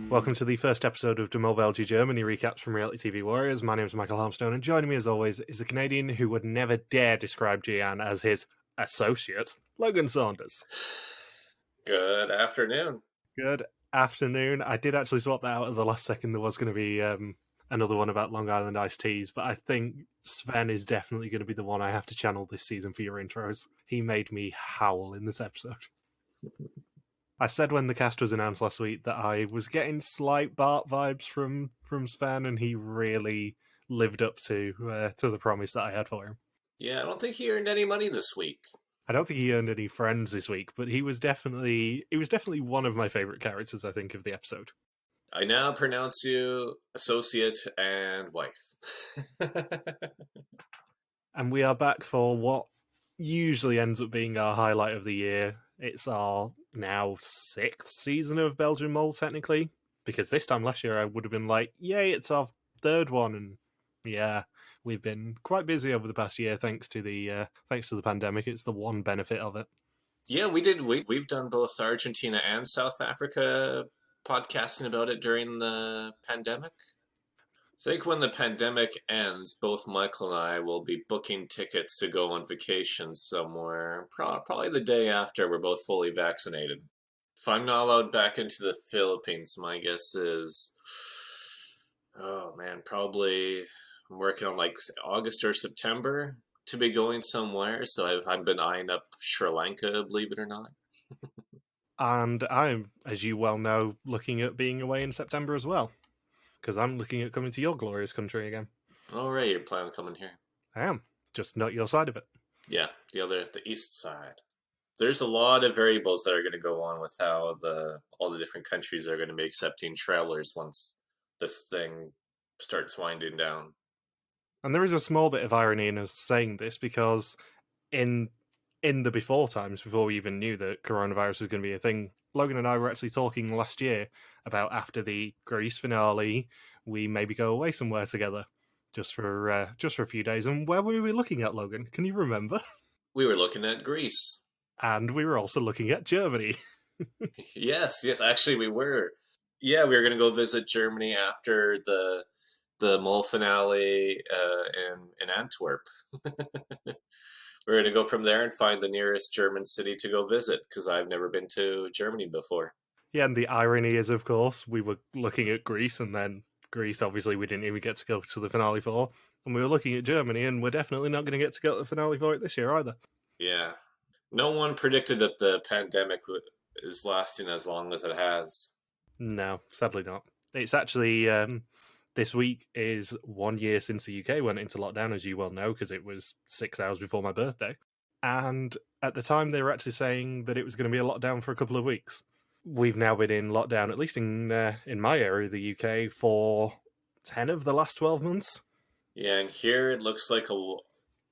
Welcome to the first episode of Mol Belgie Germany recaps from Reality TV Warriors. My name is Michael Harmstone, and joining me as always is a Canadian who would never dare describe Gian as his associate, Logan Saunders. Good afternoon. Good afternoon. I did actually swap that out at the last second. There was going to be another one about Long Island iced teas, but I think Sven is definitely going to be the one I have to channel this season for your intros. He made me howl in this episode. I said when the cast was announced last week that I was getting slight Bart vibes from Sven, and he really lived up to the promise that I had for him. Yeah, I don't think he earned any money this week. I don't think he earned any friends this week, but he was definitely one of my favourite characters, I think, of the episode. I now pronounce you associate and wife. And we are back for what usually ends up being our highlight of the year. It's our now 6th season of Belgian Mole, technically, because this time last year I would have been like, yay, it's our 3rd one, and yeah, we've been quite busy over the past year thanks to the pandemic. It's the one benefit of it. Yeah, we've done both Argentina and South Africa podcasting about it during the pandemic. I think when the pandemic ends, both Michael and I will be booking tickets to go on vacation somewhere, probably the day after we're both fully vaccinated. If I'm not allowed back into the Philippines, my guess is, oh man, probably I'm working on like August or September to be going somewhere. So I've been eyeing up Sri Lanka, believe it or not. And I'm, as you well know, looking at being away in September as well, because I'm looking at coming to your glorious country again. All right, you're planning on coming here. I am, just not your side of it. Yeah, the east side. There's a lot of variables that are going to go on with how all the different countries are going to be accepting travelers once this thing starts winding down. And there is a small bit of irony in us saying this, because in the before times, before we even knew that coronavirus was going to be a thing, Logan and I were actually talking last year about after the Greece finale, we maybe go away somewhere together, just for a few days. And where were we looking at, Logan? Can you remember? We were looking at Greece. And we were also looking at Germany. Yes, actually we were. Yeah, we were going to go visit Germany after the Mole finale in Antwerp. We're going to go from there and find the nearest German city to go visit, because I've never been to Germany before. Yeah, and the irony is, of course, we were looking at Greece, and then Greece, obviously, we didn't even get to go to the finale for, and we were looking at Germany, and we're definitely not going to get to go to the finale for it this year either. Yeah. No one predicted that the pandemic is lasting as long as it has. No, sadly not. It's actually, this week is 1 year since the UK went into lockdown, as you well know, because it was 6 hours before my birthday. And at the time, they were actually saying that it was going to be a lockdown for a couple of weeks. We've now been in lockdown, at least in my area of the UK, for 10 of the last 12 months. Yeah, and here it looks like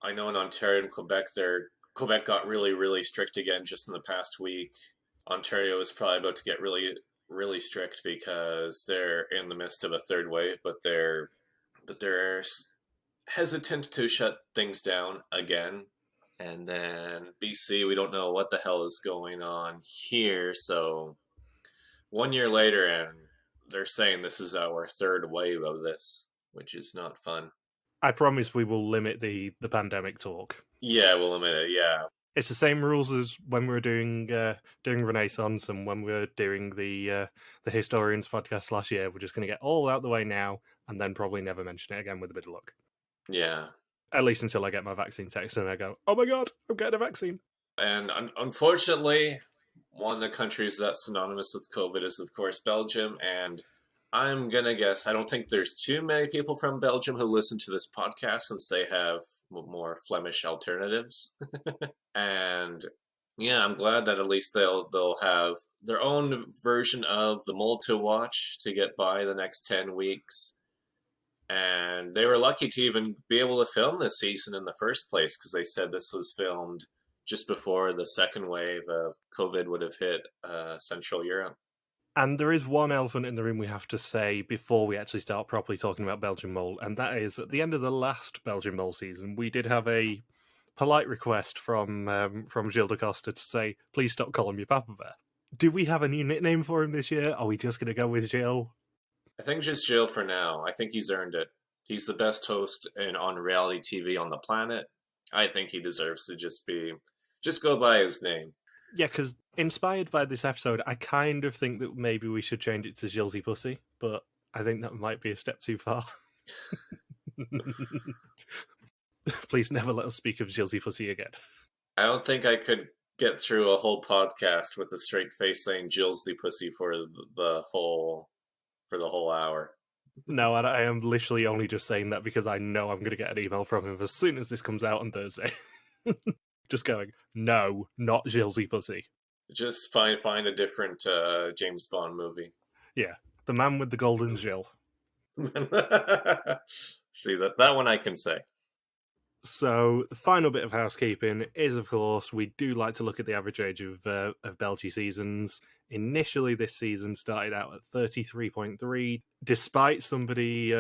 I know in Ontario and Quebec, Quebec got really, really strict again just in the past week. Ontario is probably about to get really, really strict because they're in the midst of a 3rd wave, but they're hesitant to shut things down again. And then BC, we don't know what the hell is going on here. So 1 year later, and they're saying this is our 3rd wave of this, which is not fun. I promise we will limit the pandemic talk. Yeah, we'll limit it, yeah. It's the same rules as when we were doing Renaissance and when we were doing the Historians podcast last year. We're just going to get all out the way now and then probably never mention it again with a bit of luck. Yeah. At least until I get my vaccine text and I go, oh my god, I'm getting a vaccine. And unfortunately, one of the countries that's synonymous with COVID is, of course, Belgium. And I'm going to guess, I don't think there's too many people from Belgium who listen to this podcast since they have more Flemish alternatives. And yeah, I'm glad that at least they'll have their own version of the Mole to watch to get by the next 10 weeks. And they were lucky to even be able to film this season in the first place, because they said this was filmed just before the 2nd wave of COVID would have hit Central Europe. And there is one elephant in the room we have to say before we actually start properly talking about Belgian Mole, and that is, at the end of the last Belgian Mole season, we did have a polite request from Gilles to say, please stop calling me Papa Bear. Do we have a new nickname for him this year? Are we just going to go with Gilles? I think just Gilles for now. I think he's earned it. He's the best host on reality TV on the planet. I think he deserves to just go by his name. Yeah, because inspired by this episode, I kind of think that maybe we should change it to Gillesy Pussy, but I think that might be a step too far. Please never let us speak of Gillesy Pussy again. I don't think I could get through a whole podcast with a straight face saying Gilles the pussy for the whole hour. No, I am literally only just saying that because I know I'm going to get an email from him as soon as this comes out on Thursday. Just going, no, not Gillesy Pussy. Just find a different James Bond movie. Yeah, the man with the golden Gilles. See, that one I can say. So, the final bit of housekeeping is, of course, we do like to look at the average age of Belgie seasons. Initially, this season started out at 33.3, despite somebody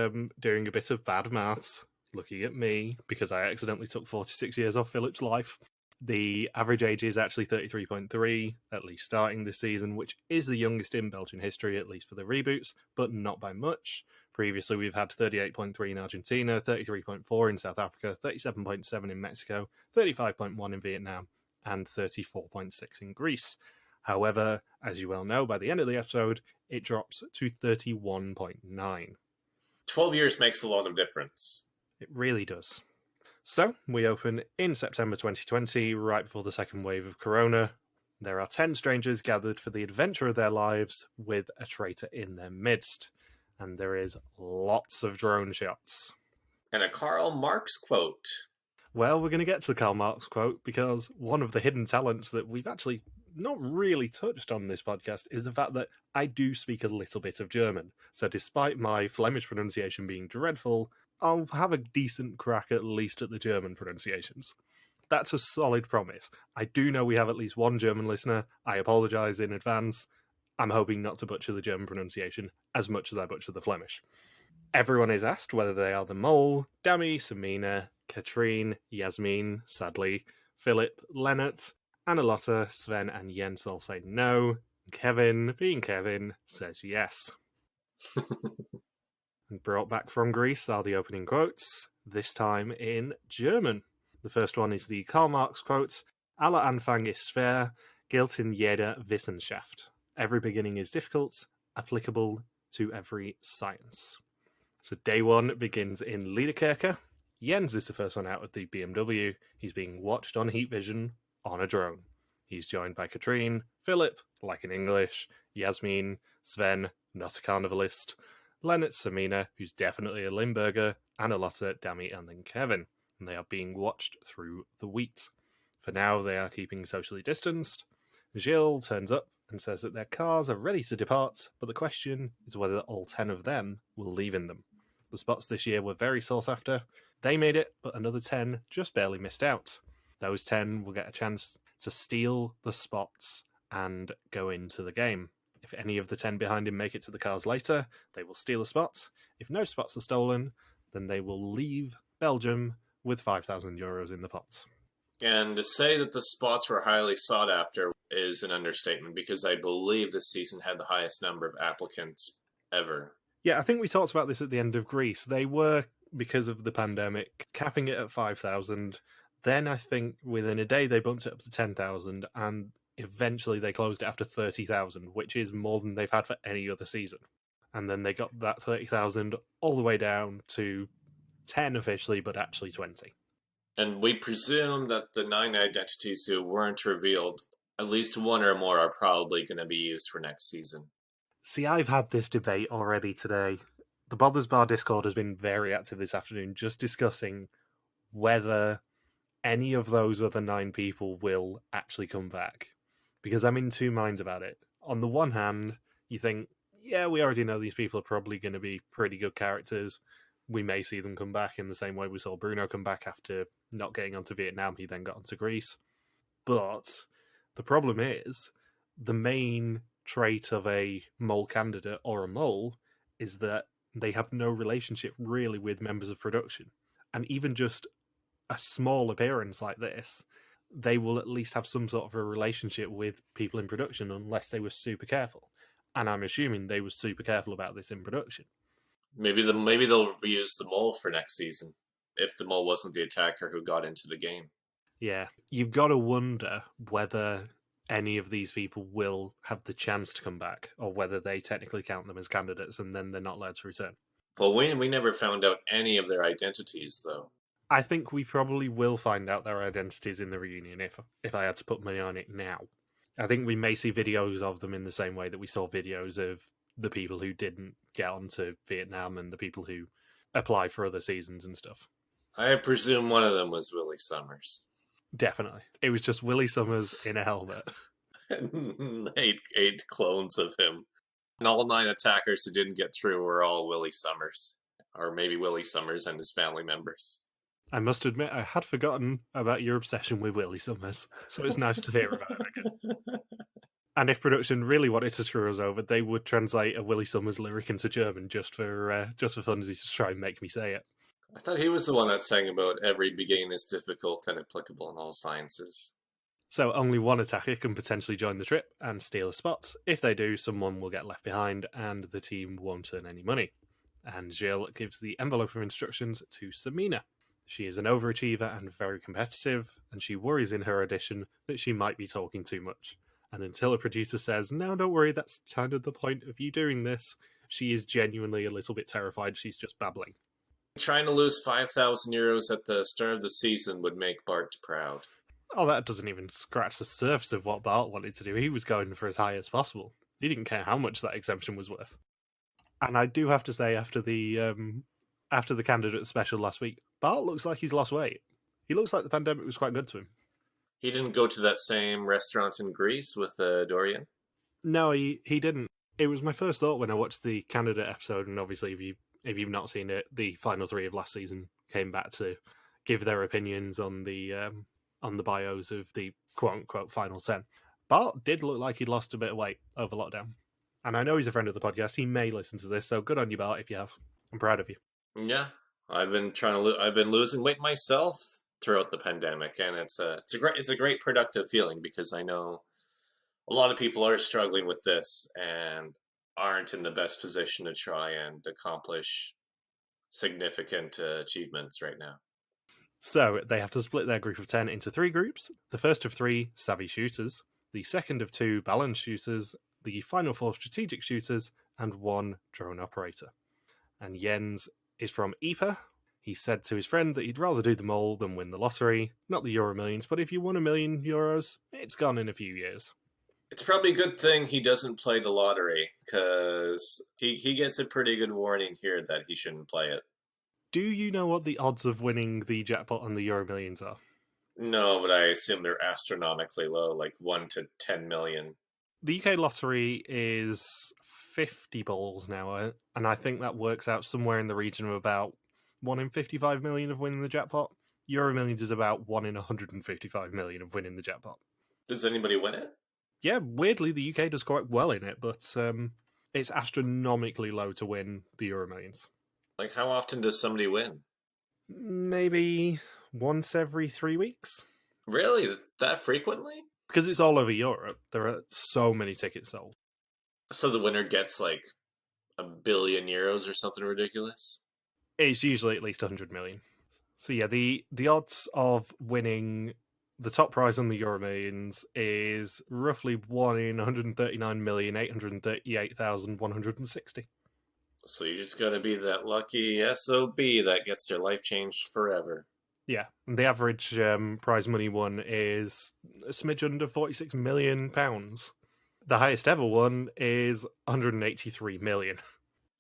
doing a bit of bad maths, looking at me, because I accidentally took 46 years off Philip's life. The average age is actually 33.3, at least starting this season, which is the youngest in Belgian history, at least for the reboots, but not by much. Previously, we've had 38.3 in Argentina, 33.4 in South Africa, 37.7 in Mexico, 35.1 in Vietnam, and 34.6 in Greece. However, as you well know, by the end of the episode, it drops to 31.9. 12 years makes a lot of difference. It really does. So, we open in September 2020, right before the second wave of Corona. There are 10 strangers gathered for the adventure of their lives with a traitor in their midst. And there is lots of drone shots. And a Karl Marx quote. Well, we're going to get to the Karl Marx quote because one of the hidden talents that we've actually not really touched on this podcast is the fact that I do speak a little bit of German. So despite my Flemish pronunciation being dreadful, I'll have a decent crack at least at the German pronunciations. That's a solid promise. I do know we have at least one German listener. I apologise in advance. I'm hoping not to butcher the German pronunciation as much as I butcher the Flemish. Everyone is asked whether they are the Mol, Dami, Samina, Katrine, Yasmine, sadly, Philip, Lennart, Anna, Lotta, Sven, and Jens all say no. Kevin, being Kevin, says yes. And brought back from Greece are the opening quotes, this time in German. The first one is the Karl Marx quote, Aller Anfang ist schwer, gilt in jeder Wissenschaft. Every beginning is difficult, applicable to every science. So day one begins in Liederkerke. Jens is the first one out of the BMW. He's being watched on heat vision on a drone. He's joined by Katrine, Philip, like in English, Yasmine, Sven, not a carnivalist, Lennart, Samina, who's definitely a Limburger, Anna, Lotta, Dami, and then Kevin. And they are being watched through the wheat. For now, they are keeping socially distanced. Gilles turns up and says that their cars are ready to depart, but the question is whether all 10 of them will leave in them. The spots this year were very sought after. They made it, but another 10 just barely missed out. Those 10 will get a chance to steal the spots and go into the game. If any of the 10 behind him make it to the cars later, they will steal a spot. If no spots are stolen, then they will leave Belgium with €5,000 in the pot. And to say that the spots were highly sought after is an understatement, because I believe this season had the highest number of applicants ever. Yeah, I think we talked about this at the end of Greece. They were, because of the pandemic, capping it at 5,000. Then I think within a day they bumped it up to 10,000, and eventually they closed it after 30,000, which is more than they've had for any other season. And then they got that 30,000 all the way down to 10 officially, but actually 20. And we presume that the 9 identities who weren't revealed, at least one or more, are probably going to be used for next season. See, I've had this debate already today. The Bothers Bar Discord has been very active this afternoon, just discussing whether any of those other 9 people will actually come back. Because I'm in two minds about it. On the one hand, you think, yeah, we already know these people are probably going to be pretty good characters. We may see them come back in the same way we saw Bruno come back after not getting onto Vietnam. He then got onto Greece. But the problem is, the main trait of a mole candidate or a mole is that they have no relationship really with members of production. And even just a small appearance like this they will at least have some sort of a relationship with people in production unless they were super careful. And I'm assuming they were super careful about this in production. Maybe they'll reuse the mole for next season if the mole wasn't the attacker who got into the game. Yeah, you've got to wonder whether any of these people will have the chance to come back, or whether they technically count them as candidates and then they're not allowed to return. Well, we never found out any of their identities, though. I think we probably will find out their identities in the reunion if I had to put money on it now. I think we may see videos of them in the same way that we saw videos of the people who didn't get onto Vietnam and the people who applied for other seasons and stuff. I presume one of them was Willie Summers. Definitely. It was just Willie Summers in a helmet. eight clones of him. And all 9 attackers who didn't get through were all Willie Summers. Or maybe Willie Summers and his family members. I must admit, I had forgotten about your obsession with Willie Summers, so it's nice to hear about it again. And if production really wanted to screw us over, they would translate a Willie Summers lyric into German just for funsies to try and make me say it. I thought he was the one that sang about every beginning is difficult and applicable in all sciences. So only one attacker can potentially join the trip and steal a spot. If they do, someone will get left behind and the team won't earn any money. And Gilles gives the envelope of instructions to Samina. She is an overachiever and very competitive, and she worries in her audition that she might be talking too much. And until a producer says, no, don't worry, that's kind of the point of you doing this, she is genuinely a little bit terrified she's just babbling. Trying to lose €5,000 at the start of the season would make Bart proud. Oh, that doesn't even scratch the surface of what Bart wanted to do. He was going for as high as possible. He didn't care how much that exemption was worth. And I do have to say, after the candidate special last week, Bart looks like he's lost weight. He looks like the pandemic was quite good to him. He didn't go to that same restaurant in Greece with Dorian? No, he didn't. It was my first thought when I watched the candidate episode, and obviously if you've not seen it, the final 3 of last season came back to give their opinions on the bios of the quote-unquote final 10. Bart did look like he'd lost a bit of weight over lockdown. And I know he's a friend of the podcast. He may listen to this, so good on you, Bart, if you have. I'm proud of you. Yeah, I've been losing weight myself throughout the pandemic, and it's a great productive feeling because I know a lot of people are struggling with this and aren't in the best position to try and accomplish significant achievements right now. So they have to split their group of 10 into 3 groups. The first of 3 savvy shooters, the second of 2 balanced shooters, the final 4 strategic shooters, and 1 drone operator. And Jens is from Ypres. He said to his friend that he'd rather do the mole than win the lottery. Not the Euro Millions, but if you won €1 million, it's gone in a few years. It's probably a good thing he doesn't play the lottery, because he gets a pretty good warning here that he shouldn't play it. Do you know what the odds of winning the jackpot on the Euro Millions are? No, but I assume they're astronomically low, like 1 to 10 million. The UK lottery is 50 balls now, and I think that works out somewhere in the region of about 1 in 55 million of winning the jackpot. Euro Millions is about 1 in 155 million of winning the jackpot. Does anybody win it? Yeah, weirdly, the UK does quite well in it, but it's astronomically low to win the Euro Millions. Like, how often does somebody win? Maybe once every 3 weeks. Really? That frequently? Because it's all over Europe. There are so many tickets sold. So the winner gets like €1 billion or something ridiculous? It's usually at least 100 million. So yeah, the odds of winning the top prize on the Euro Millions is roughly 1 in 139,838,160. So you just gotta be that lucky SOB that gets their life changed forever. Yeah, and the average prize money won is a smidge under £46 million. The highest ever one is 183 million.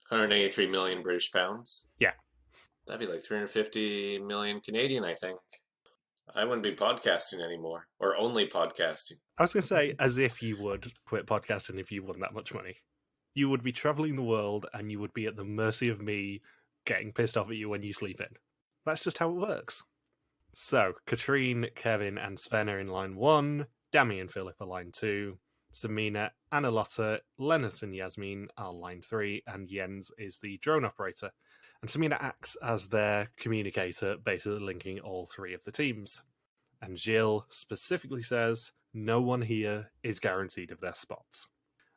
183 million British pounds? Yeah. That'd be like 350 million Canadian, I think. I wouldn't be podcasting anymore, or only podcasting. I was going to say, as if you would quit podcasting if you won that much money. You would be travelling the world and you would be at the mercy of me getting pissed off at you when you sleep in. That's just how it works. So, Katrine, Kevin, and Sven are in line 1, Dami and Phillip are line 2, Samina, Anna, Lotta, Lennis and Yasmine are line 3, and Jens is the drone operator. And Samina acts as their communicator, basically linking all 3 of the teams. And Gilles specifically says no one here is guaranteed of their spots.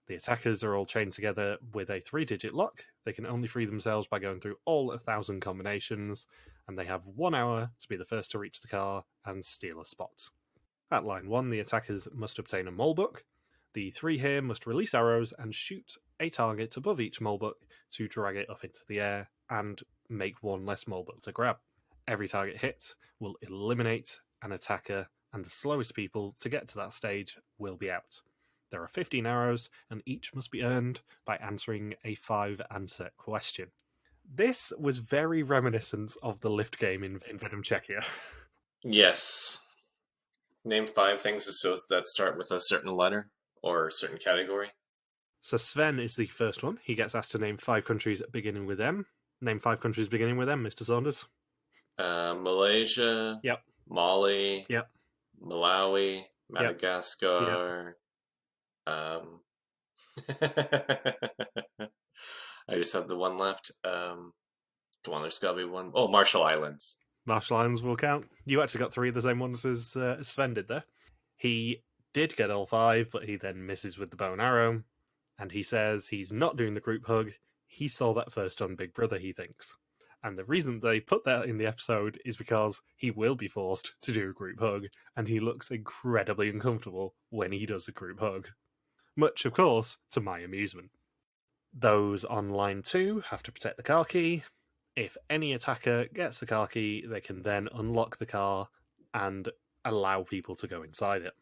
The attackers are all chained together with a 3-digit lock. They can only free themselves by going through all 1,000 combinations, and they have 1 hour to be the first to reach the car and steal a spot. At line 1, the attackers must obtain a mole book. The 3 here must release arrows and shoot a target above each mole book to drag it up into the air and make 1 less mole book to grab. Every target hit will eliminate an attacker, and the slowest people to get to that stage will be out. There are 15 arrows, and each must be earned by answering a 5-answer question. This was very reminiscent of the lift game in Venom Czechia. Yes. Name 5 things that start with a certain letter or a certain category. So Sven is the first one. He gets asked to name 5 countries beginning with M. Name 5 countries beginning with M, Mr. Saunders. Malaysia. Yep. Mali. Yep. Malawi. Madagascar. Yep. I just have the one left. Come on, there's got to be one. Oh, Marshall Islands. Marshall Islands will count. You actually got 3 of the same ones as Sven did there. He did get all 5, but he then misses with the bow and arrow. And he says he's not doing the group hug. He saw that first on Big Brother, he thinks. And the reason they put that in the episode is because he will be forced to do a group hug, and he looks incredibly uncomfortable when he does a group hug. Much, of course, to my amusement. Those on line 2 have to protect the car key. If any attacker gets the car key, they can then unlock the car and allow people to go inside it.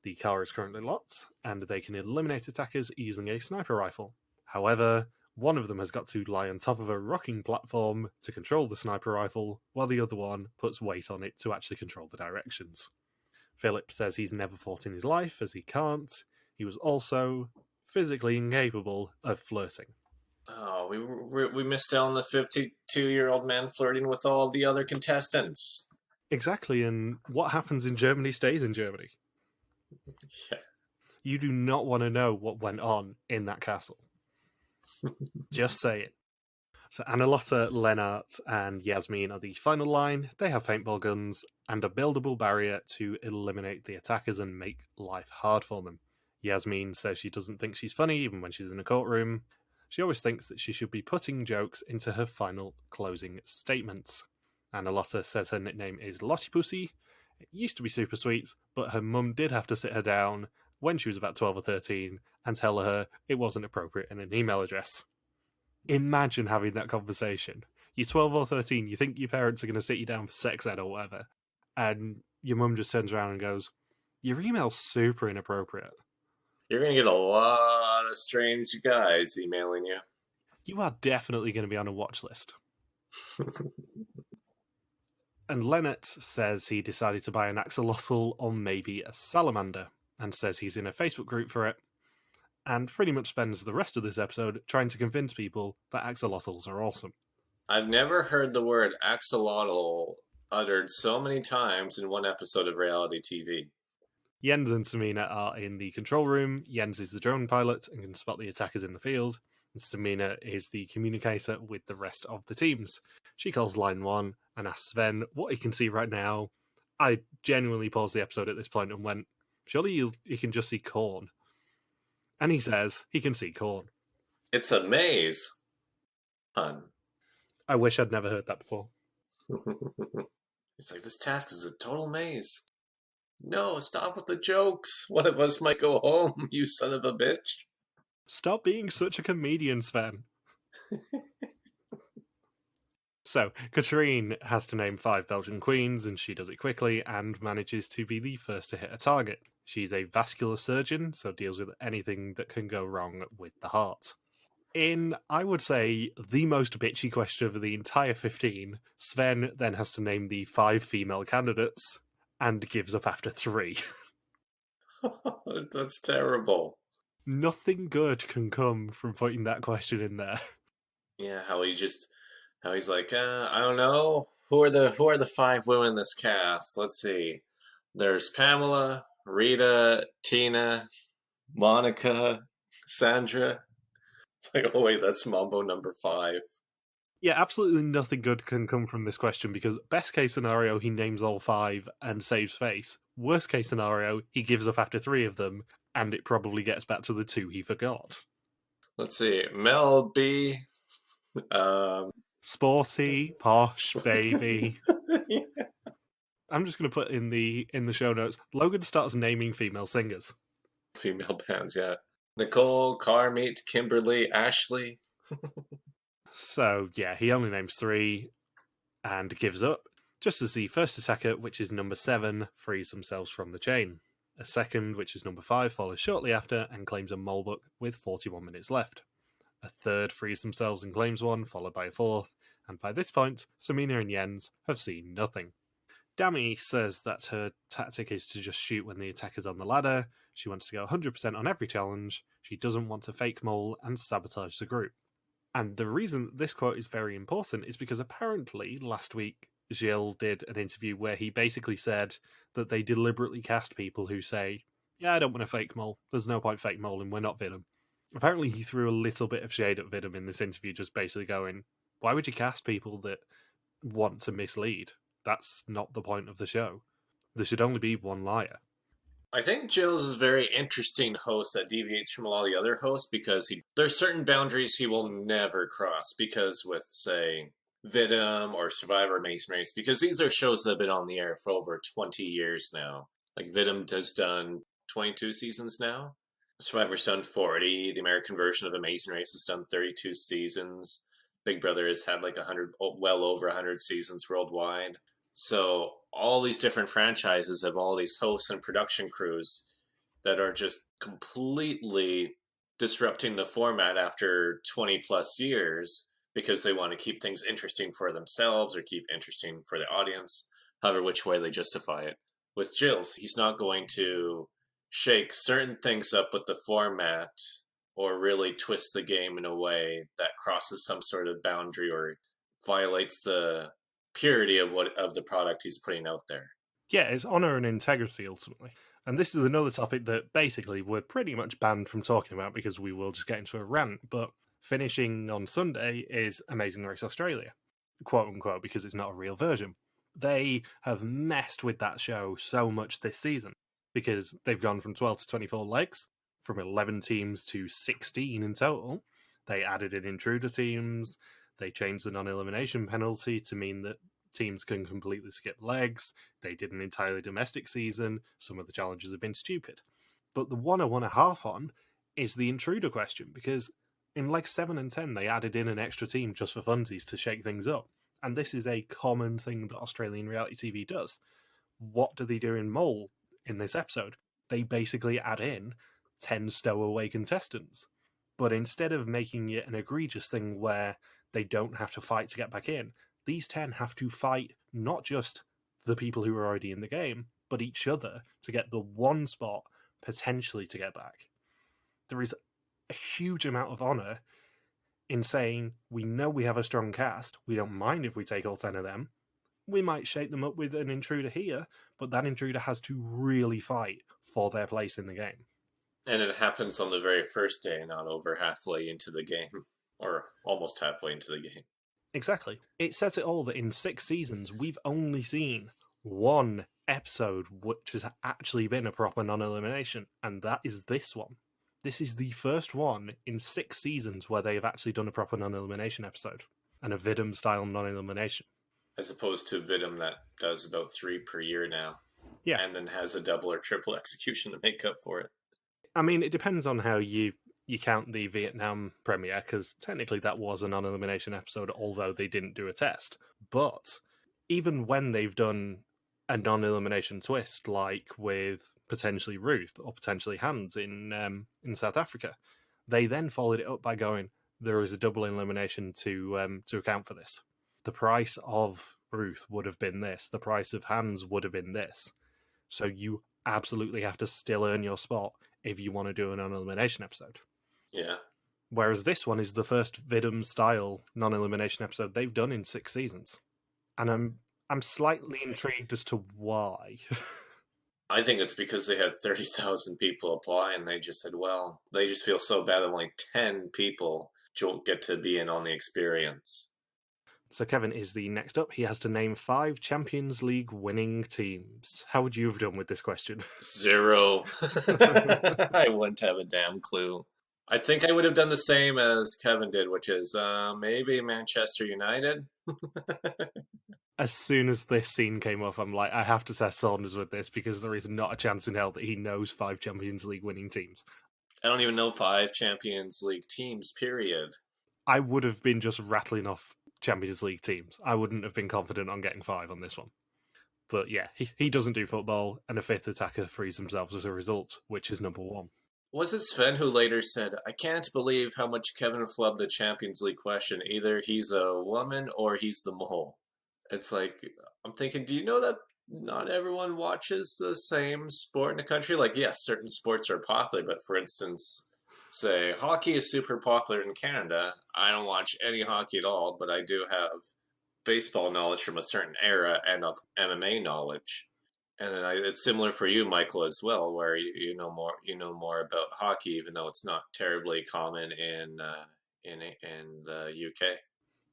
The car is currently locked, and they can eliminate attackers using a sniper rifle. However, one of them has got to lie on top of a rocking platform to control the sniper rifle, while the other one puts weight on it to actually control the directions. Phillip says he's never fought in his life, as he can't. He was also physically incapable of flirting. Oh, we missed out on the 52-year-old man flirting with all the other contestants. Exactly, and what happens in Germany stays in Germany. Yeah. You do not want to know what went on in that castle. Just say it. So Lotta, Lennart, and Yasmine are the final line. They have paintball guns and a buildable barrier to eliminate the attackers and make life hard for them. Yasmine says she doesn't think she's funny even when she's in a courtroom. She always thinks that she should be putting jokes into her final closing statements. Lotta says her nickname is Lottie Pussy. It used to be super sweet, but her mum did have to sit her down when she was about 12 or 13 and tell her it wasn't appropriate in an email address. Imagine having that conversation. You're 12 or 13, you think your parents are going to sit you down for sex ed or whatever, and your mum just turns around and goes, your email's super inappropriate. You're going to get a lot of strange guys emailing you. You are definitely going to be on a watch list. And Lennart says he decided to buy an axolotl or maybe a salamander, and says he's in a Facebook group for it, and pretty much spends the rest of this episode trying to convince people that axolotls are awesome. I've never heard the word axolotl uttered so many times in one episode of reality TV. Jens and Samina are in the control room. Jens is the drone pilot and can spot the attackers in the field. And Samina is the communicator with the rest of the teams. She calls line 1 and asks Sven what he can see right now. I genuinely paused the episode at this point and went, surely you can just see corn. And he says he can see corn. It's a maze, hun. I wish I'd never heard that before. It's like, this task is a total maze. No, stop with the jokes. One of us might go home, you son of a bitch. Stop being such a comedian, Sven. So, Katrine has to name 5 Belgian queens, and she does it quickly and manages to be the first to hit a target. She's a vascular surgeon, so deals with anything that can go wrong with the heart. In, I would say, the most bitchy question of the entire 15, Sven then has to name the 5 female candidates, and gives up after 3. That's terrible. Nothing good can come from putting that question in there. Yeah, how he's like, I don't know. Who are the 5 women in this cast? Let's see. There's Pamela, Rita, Tina, Monica, Sandra. It's like, oh wait, that's Mambo number 5. Yeah, absolutely nothing good can come from this question because best case scenario, he names all 5 and saves face. Worst case scenario, he gives up after 3 of them and it probably gets back to the 2 he forgot. Let's see. Mel B. Um, Sporty, posh, baby. I'm just going to put in the show notes. Logan starts naming female singers. female bands, yeah. Nicole, Carmeet, Kimberly, Ashley. So yeah, he only names 3 and gives up, just as the first attacker, which is number 7, frees themselves from the chain. A second, which is number 5, follows shortly after and claims a mole book with 41 minutes left. A third frees themselves and claims one, followed by a fourth, and by this point, Samina and Jens have seen nothing. Dami says that her tactic is to just shoot when the attacker's on the ladder. She wants to go 100% on every challenge. She doesn't want to fake mole and sabotage the group. And the reason this quote is very important is because apparently last week Gilles did an interview where he basically said that they deliberately cast people who say, yeah, I don't want to fake mole. There's no point fake moling. We're not Vidum. Apparently he threw a little bit of shade at Vidum in this interview, just basically going, why would you cast people that want to mislead? That's not the point of the show. There should only be one liar. I think Gilles is a very interesting host that deviates from all the other hosts because there's certain boundaries he will never cross. Because with, say, Vidum or Survivor Amazing Race, because these are shows that have been on the air for over 20 years now. Like Vidum has done 22 seasons now. Survivor's done 40. The American version of Amazing Race has done 32 seasons. Big Brother has had like 100, well over 100 seasons worldwide. So all these different franchises have all these hosts and production crews that are just completely disrupting the format after 20 plus years because they want to keep things interesting for themselves or keep interesting for the audience, however which way they justify it. With Gilles, he's not going to shake certain things up with the format or really twist the game in a way that crosses some sort of boundary or violates the purity of the product he's putting out there. Yeah, it's honor and integrity ultimately. And this is another topic that basically we're pretty much banned from talking about because we will just get into a rant. But finishing on Sunday is Amazing Race Australia, quote unquote, because it's not a real version. They have messed with that show so much this season because they've gone from 12 to 24 legs, from 11 teams to 16 in total. They added in intruder teams. They changed the non-elimination penalty to mean that teams can completely skip legs. They did an entirely domestic season. Some of the challenges have been stupid. But the one I want to harp on is the intruder question, because in legs 7 and 10, they added in an extra team just for funsies to shake things up. And this is a common thing that Australian reality TV does. What do they do in Mole in this episode? They basically add in 10 stowaway contestants. But instead of making it an egregious thing where they don't have to fight to get back in, these 10 have to fight not just the people who are already in the game, but each other to get the one spot potentially to get back. There is a huge amount of honour in saying, we know we have a strong cast, we don't mind if we take all 10 of them, we might shake them up with an intruder here, but that intruder has to really fight for their place in the game. And it happens on the very first day, not over halfway into the game, or almost halfway into the game. Exactly. It says it all that in 6 seasons, we've only seen one episode which has actually been a proper non-elimination, and that is this one. This is the first one in 6 seasons where they have actually done a proper non-elimination episode, and a Vidum-style non-elimination. As opposed to Vidum that does about 3 per year now. Yeah. And then has a double or triple execution to make up for it. I mean, it depends on how you count the Vietnam premiere, because technically that was a non-elimination episode, although they didn't do a test. But even when they've done a non-elimination twist, like with potentially Ruth or potentially Hans in South Africa, they then followed it up by going, there is a double elimination to account for this. The price of Ruth would have been this. The price of Hans would have been this. So you absolutely have to still earn your spot if you want to do a non-elimination episode. Yeah. Whereas this one is the first Vidum-style non-elimination episode they've done in 6 seasons. And I'm slightly intrigued as to why. I think it's because they had 30,000 people apply, and they just said, well, they just feel so bad that only 10 people don't get to be in on the experience. So Kevin is the next up. He has to name 5 Champions League winning teams. How would you have done with this question? 0. I wouldn't have a damn clue. I think I would have done the same as Kevin did, which is maybe Manchester United. As soon as this scene came up, I'm like, I have to test Saunders with this because there is not a chance in hell that he knows 5 Champions League winning teams. I don't even know 5 Champions League teams, period. I would have been just rattling off Champions League teams. I wouldn't have been confident on getting 5 on this one. But yeah, he doesn't do football, and a 5th attacker frees themselves as a result, which is number 1. Was it Sven who later said, I can't believe how much Kevin flubbed the Champions League question. Either he's a woman or he's the mole. It's like, I'm thinking, do you know that not everyone watches the same sport in the country? Like, yes, certain sports are popular, but for instance, say, hockey is super popular in Canada. I don't watch any hockey at all, but I do have baseball knowledge from a certain era and of MMA knowledge. And then it's similar for you, Michael, as well, where you know more about hockey, even though it's not terribly common in the UK.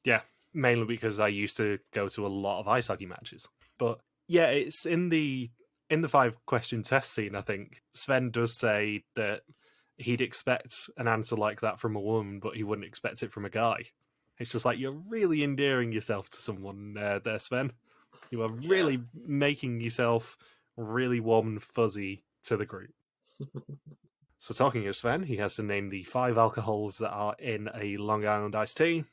Yeah, mainly because I used to go to a lot of ice hockey matches. But yeah, it's in the 5-question test scene. I think Sven does say that he'd expect an answer like that from a woman, but he wouldn't expect it from a guy. It's just like, you're really endearing yourself to someone there, Sven. You are really making yourself really warm and fuzzy to the group. So talking of Sven, he has to name the 5 alcohols that are in a Long Island iced tea.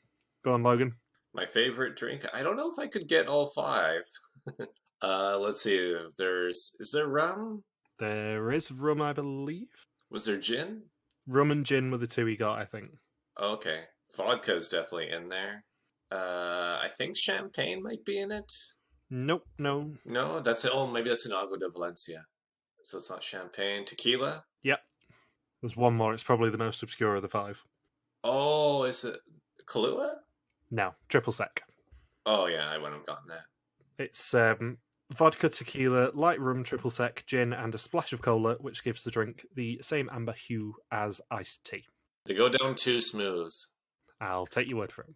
Go on, Logan. My favorite drink? I don't know if I could get all 5. Let's see. Is there rum? There is rum, I believe. Was there gin? Rum and gin were the 2 he got, I think. Okay. Vodka's definitely in there. I think champagne might be in it. Nope, no. No, that's it. Oh, maybe that's an Agua de Valencia. So it's not champagne. Tequila? Yep. There's one more. It's probably the most obscure of the 5. Oh, is it Kahlua? No, triple sec. Oh, yeah, I wouldn't have gotten that. It's vodka, tequila, light rum, triple sec, gin, and a splash of cola, which gives the drink the same amber hue as iced tea. They go down too smooth. I'll take your word for it.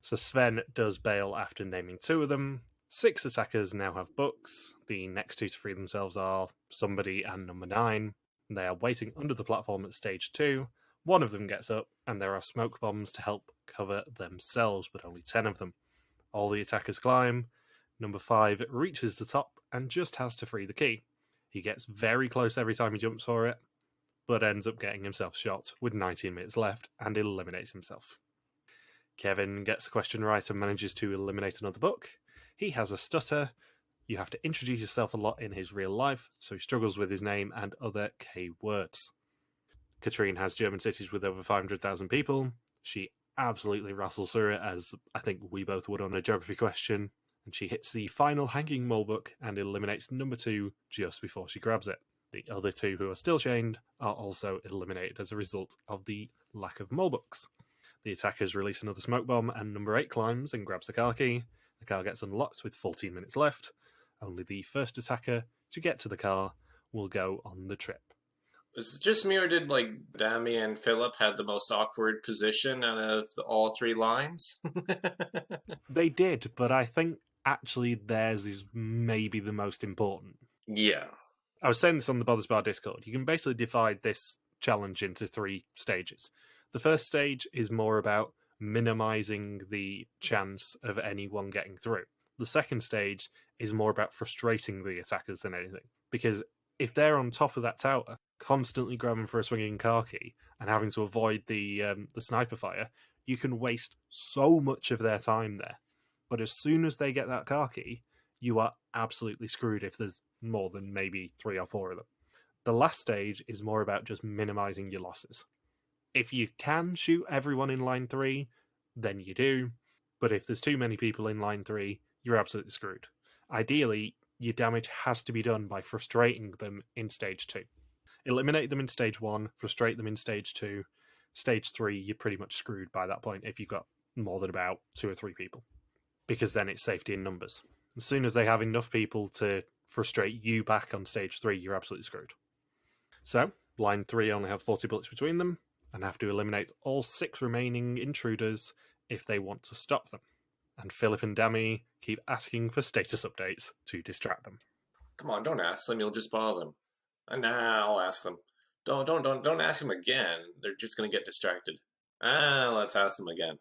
So Sven does bail after naming 2 of them. 6 attackers now have books. The next 2 to free themselves are Somebody and number 9. They are waiting under the platform at stage 2. One of them gets up, and there are smoke bombs to help cover themselves, but only 10 of them. All the attackers climb. Number 5 reaches the top and just has to free the key. He gets very close every time he jumps for it, but ends up getting himself shot with 19 minutes left and eliminates himself. Kevin gets the question right and manages to eliminate another book. He has a stutter. You have to introduce yourself a lot in his real life, so he struggles with his name and other K words. Katrine has German cities with over 500,000 people. She absolutely wrestles through it, as I think we both would on a geography question, and she hits the final hanging mole book and eliminates number 2 just before she grabs it. The other 2 who are still chained are also eliminated as a result of the lack of mole books. The attackers release another smoke bomb, and number 8 climbs and grabs the car key. The car gets unlocked with 14 minutes left. Only the first attacker to get to the car will go on the trip. Was it just me, or did Dami and Phillip had the most awkward position out of all 3 lines? They did, but I think actually theirs is maybe the most important. Yeah. I was saying this on the Bothers Bar Discord. You can basically divide this challenge into 3 stages. The first stage is more about minimizing the chance of anyone getting through. The second stage is more about frustrating the attackers than anything, because if they're on top of that tower, constantly grabbing for a swinging car key and having to avoid the sniper fire, you can waste so much of their time there. But as soon as they get that car key, you are absolutely screwed if there's more than maybe 3 or 4 of them. The last stage is more about just minimizing your losses. If you can shoot everyone in line 3, then you do. But if there's too many people in line 3, you're absolutely screwed. Ideally, your damage has to be done by frustrating them in stage 2. Eliminate them in stage 1, frustrate them in stage 2. Stage 3, you're pretty much screwed by that point if you've got more than about 2 or 3 people, because then it's safety in numbers. As soon as they have enough people to frustrate you back on stage 3, you're absolutely screwed. So, line 3 only have 40 bullets between them, and have to eliminate all 6 remaining intruders if they want to stop them. and Phillip and Dami keep asking for status updates to distract them. Come on, don't ask them. You'll just bother them. And now I'll ask them. Don't ask them again. They're just gonna get distracted. Let's ask them again.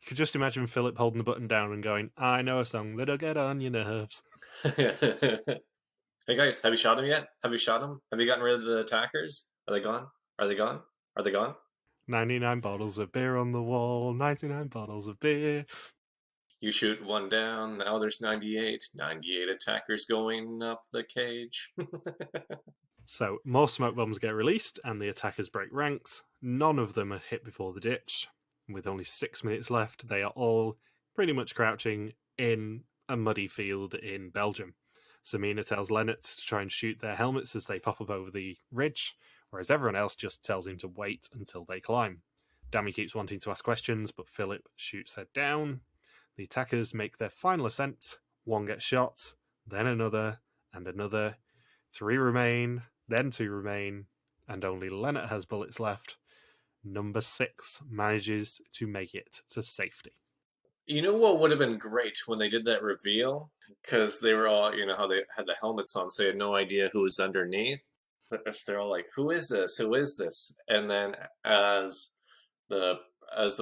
You could just imagine Phillip holding the button down and going, I know a song that'll get on your nerves. Hey guys, have you shot him yet? Have you shot him? Have you gotten rid of the attackers? Are they gone? Are they gone? Are they gone? 99 bottles of beer on the wall, 99 bottles of beer. You shoot one down, now there's 98. 98 attackers going up the cage. So, more smoke bombs get released, and the attackers break ranks. None of them are hit before the ditch. With only 6 minutes left, they are all pretty much crouching in a muddy field in Belgium. Samina tells Lennart to try and shoot their helmets as they pop up over the ridge, whereas everyone else just tells him to wait until they climb. Dami keeps wanting to ask questions, but Phillip shoots her down. The attackers make their final ascent. One gets shot, then another, and another. 3 remain, then 2 remain, and only Lennart has bullets left. Number 6 manages to make it to safety. You know what would have been great when they did that reveal? Because they were all, how they had the helmets on, so you had no idea who was underneath. They're all like, "Who is this? Who is this?" And then as the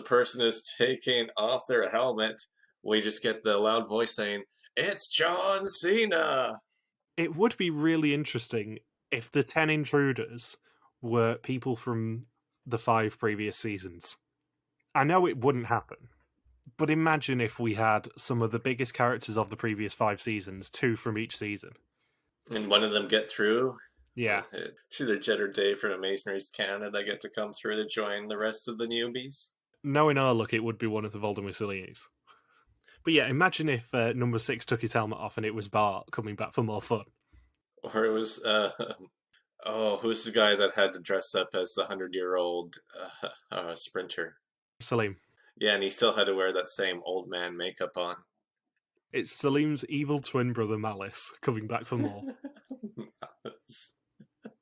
person is taking off their helmet, we just get the loud voice saying, "It's John Cena." It would be really interesting if the 10 intruders were people from the 5 previous seasons. I know it wouldn't happen. But imagine if we had some of the biggest characters of the previous 5 seasons, 2 from each season. And one of them get through. Yeah. It's either Jed or Dave from Masonry's Canada that get to come through to join the rest of the newbies. Knowing our luck, it would be one of the Voldemort Mussolini's. But yeah, imagine if number 6 took his helmet off and it was Bart coming back for more fun. Or it was, who's the guy that had to dress up as the 100-year-old sprinter? Salim. Yeah, and he still had to wear that same old man makeup on. It's Salim's evil twin brother Malice coming back for more. Malice.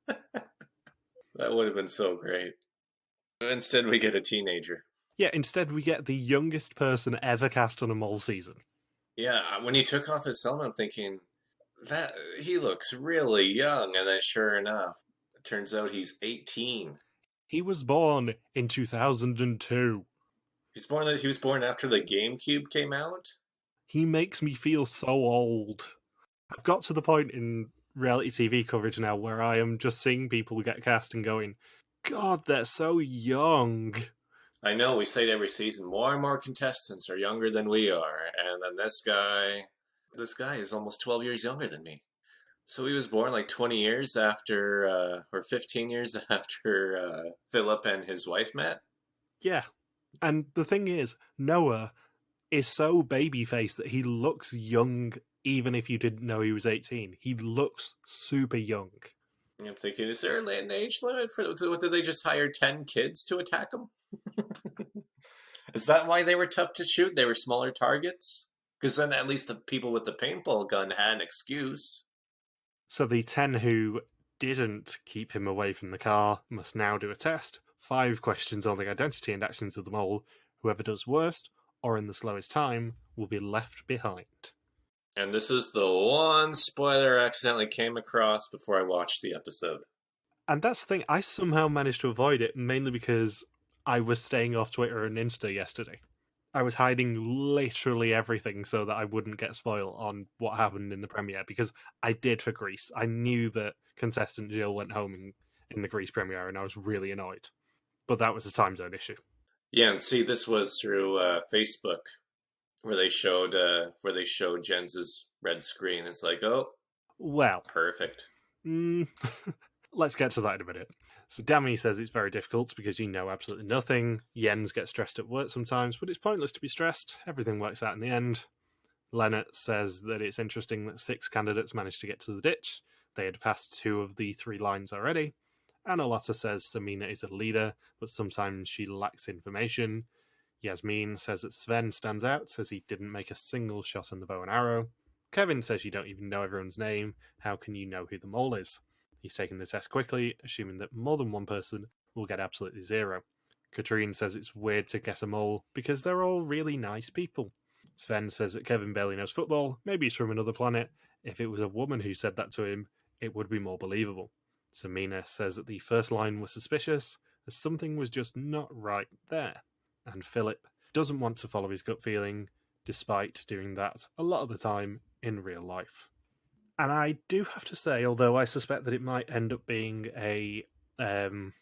That would have been so great. Instead, we get a teenager. Yeah, instead we get the youngest person ever cast on a Mole season. Yeah, when he took off his helmet, I'm thinking, that he looks really young, and then sure enough, it turns out he's 18. He was born in 2002. He was born after the GameCube came out? He makes me feel so old. I've got to the point in reality TV coverage now where I am just seeing people get cast and going, God, they're so young. I know, we say it every season. More and more contestants are younger than we are. And then this guy is almost 12 years younger than me. So he was born like 20 years after, or 15 years after Phillip and his wife met. Yeah. And the thing is, Noah is so baby-faced that he looks young even if you didn't know he was 18. He looks super young. I'm thinking, is there an age limit for? Did they just hire 10 kids to attack him? Is that why they were tough to shoot? They were smaller targets? Because then at least the people with the paintball gun had an excuse. So the 10 who didn't keep him away from the car must now do a test. 5 questions on the identity and actions of the mole. Whoever does worst or in the slowest time will be left behind. And this is the one spoiler I accidentally came across before I watched the episode. And that's the thing, I somehow managed to avoid it, mainly because I was staying off Twitter and Insta yesterday. I was hiding literally everything so that I wouldn't get spoiled on what happened in the premiere, because I did for Greece. I knew that contestant Gilles went home in the Greece premiere, and I was really annoyed. But that was a time zone issue. Yeah, and see, this was through Facebook, where they showed Jens's red screen. It's like, oh, well, perfect. Let's get to that in a minute. So Dami says it's very difficult because you know absolutely nothing. Jens gets stressed at work sometimes, but it's pointless to be stressed. Everything works out in the end. Lennart says that it's interesting that 6 candidates managed to get to the ditch. They had passed 2 of the 3 lines already. And Lotta says Samina is a leader, but sometimes she lacks information. Yasmine says that Sven stands out, says he didn't make a single shot on the bow and arrow. Kevin says you don't even know everyone's name. How can you know who the mole is? He's taking the test quickly, assuming that more than one person will get absolutely 0. Katrine says it's weird to guess a mole because they're all really nice people. Sven says that Kevin barely knows football, maybe he's from another planet. If it was a woman who said that to him, it would be more believable. Samina says that the first line was suspicious, as something was just not right there. And Phillip doesn't want to follow his gut feeling, despite doing that a lot of the time in real life. And I do have to say, although I suspect that it might end up being a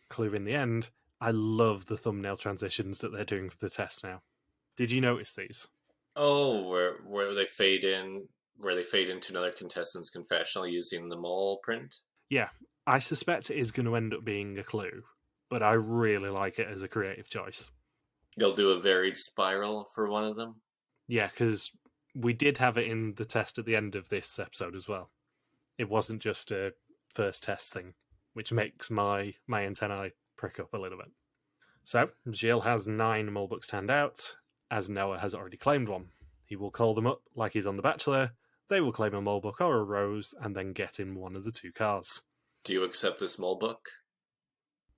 clue in the end, I love the thumbnail transitions that they're doing for the test now. Did you notice these? Oh, where they fade in, where they fade into another contestant's confessional using the mole print. Yeah, I suspect it is going to end up being a clue, but I really like it as a creative choice. You'll do a varied spiral for one of them. Yeah, because we did have it in the test at the end of this episode as well. It wasn't just a first test thing, which makes my antennae prick up a little bit. So, Gilles has 9 mole books to hand out, as Noah has already claimed one. He will call them up like he's on The Bachelor. They will claim a mole book or a rose, and then get in one of the 2 cars. Do you accept this mole book?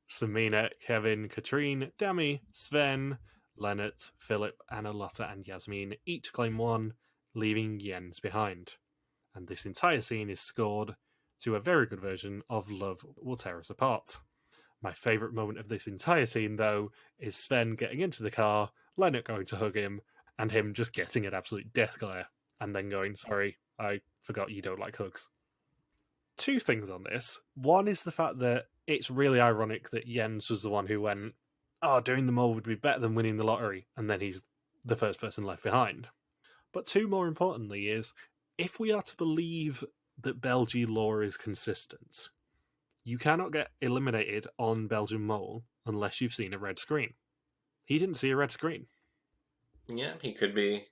Samina, Kevin, Katrine, Dami, Sven, Leonard, Phillip, Anna, Lotta, and Yasmine each claim one, leaving Jens behind. And this entire scene is scored to a very good version of Love Will Tear Us Apart. My favourite moment of this entire scene, though, is Sven getting into the car, Leonard going to hug him, and him just getting an absolute death glare, and then going, sorry, I forgot you don't like hugs. 2 things on this. One is the fact that it's really ironic that Jens was the one who went, doing the mole would be better than winning the lottery, and then he's the first person left behind. But 2, more importantly, is if we are to believe that Belgie Lore is consistent, you cannot get eliminated on Belgian Mole unless you've seen a red screen. He didn't see a red screen. Yeah, he could be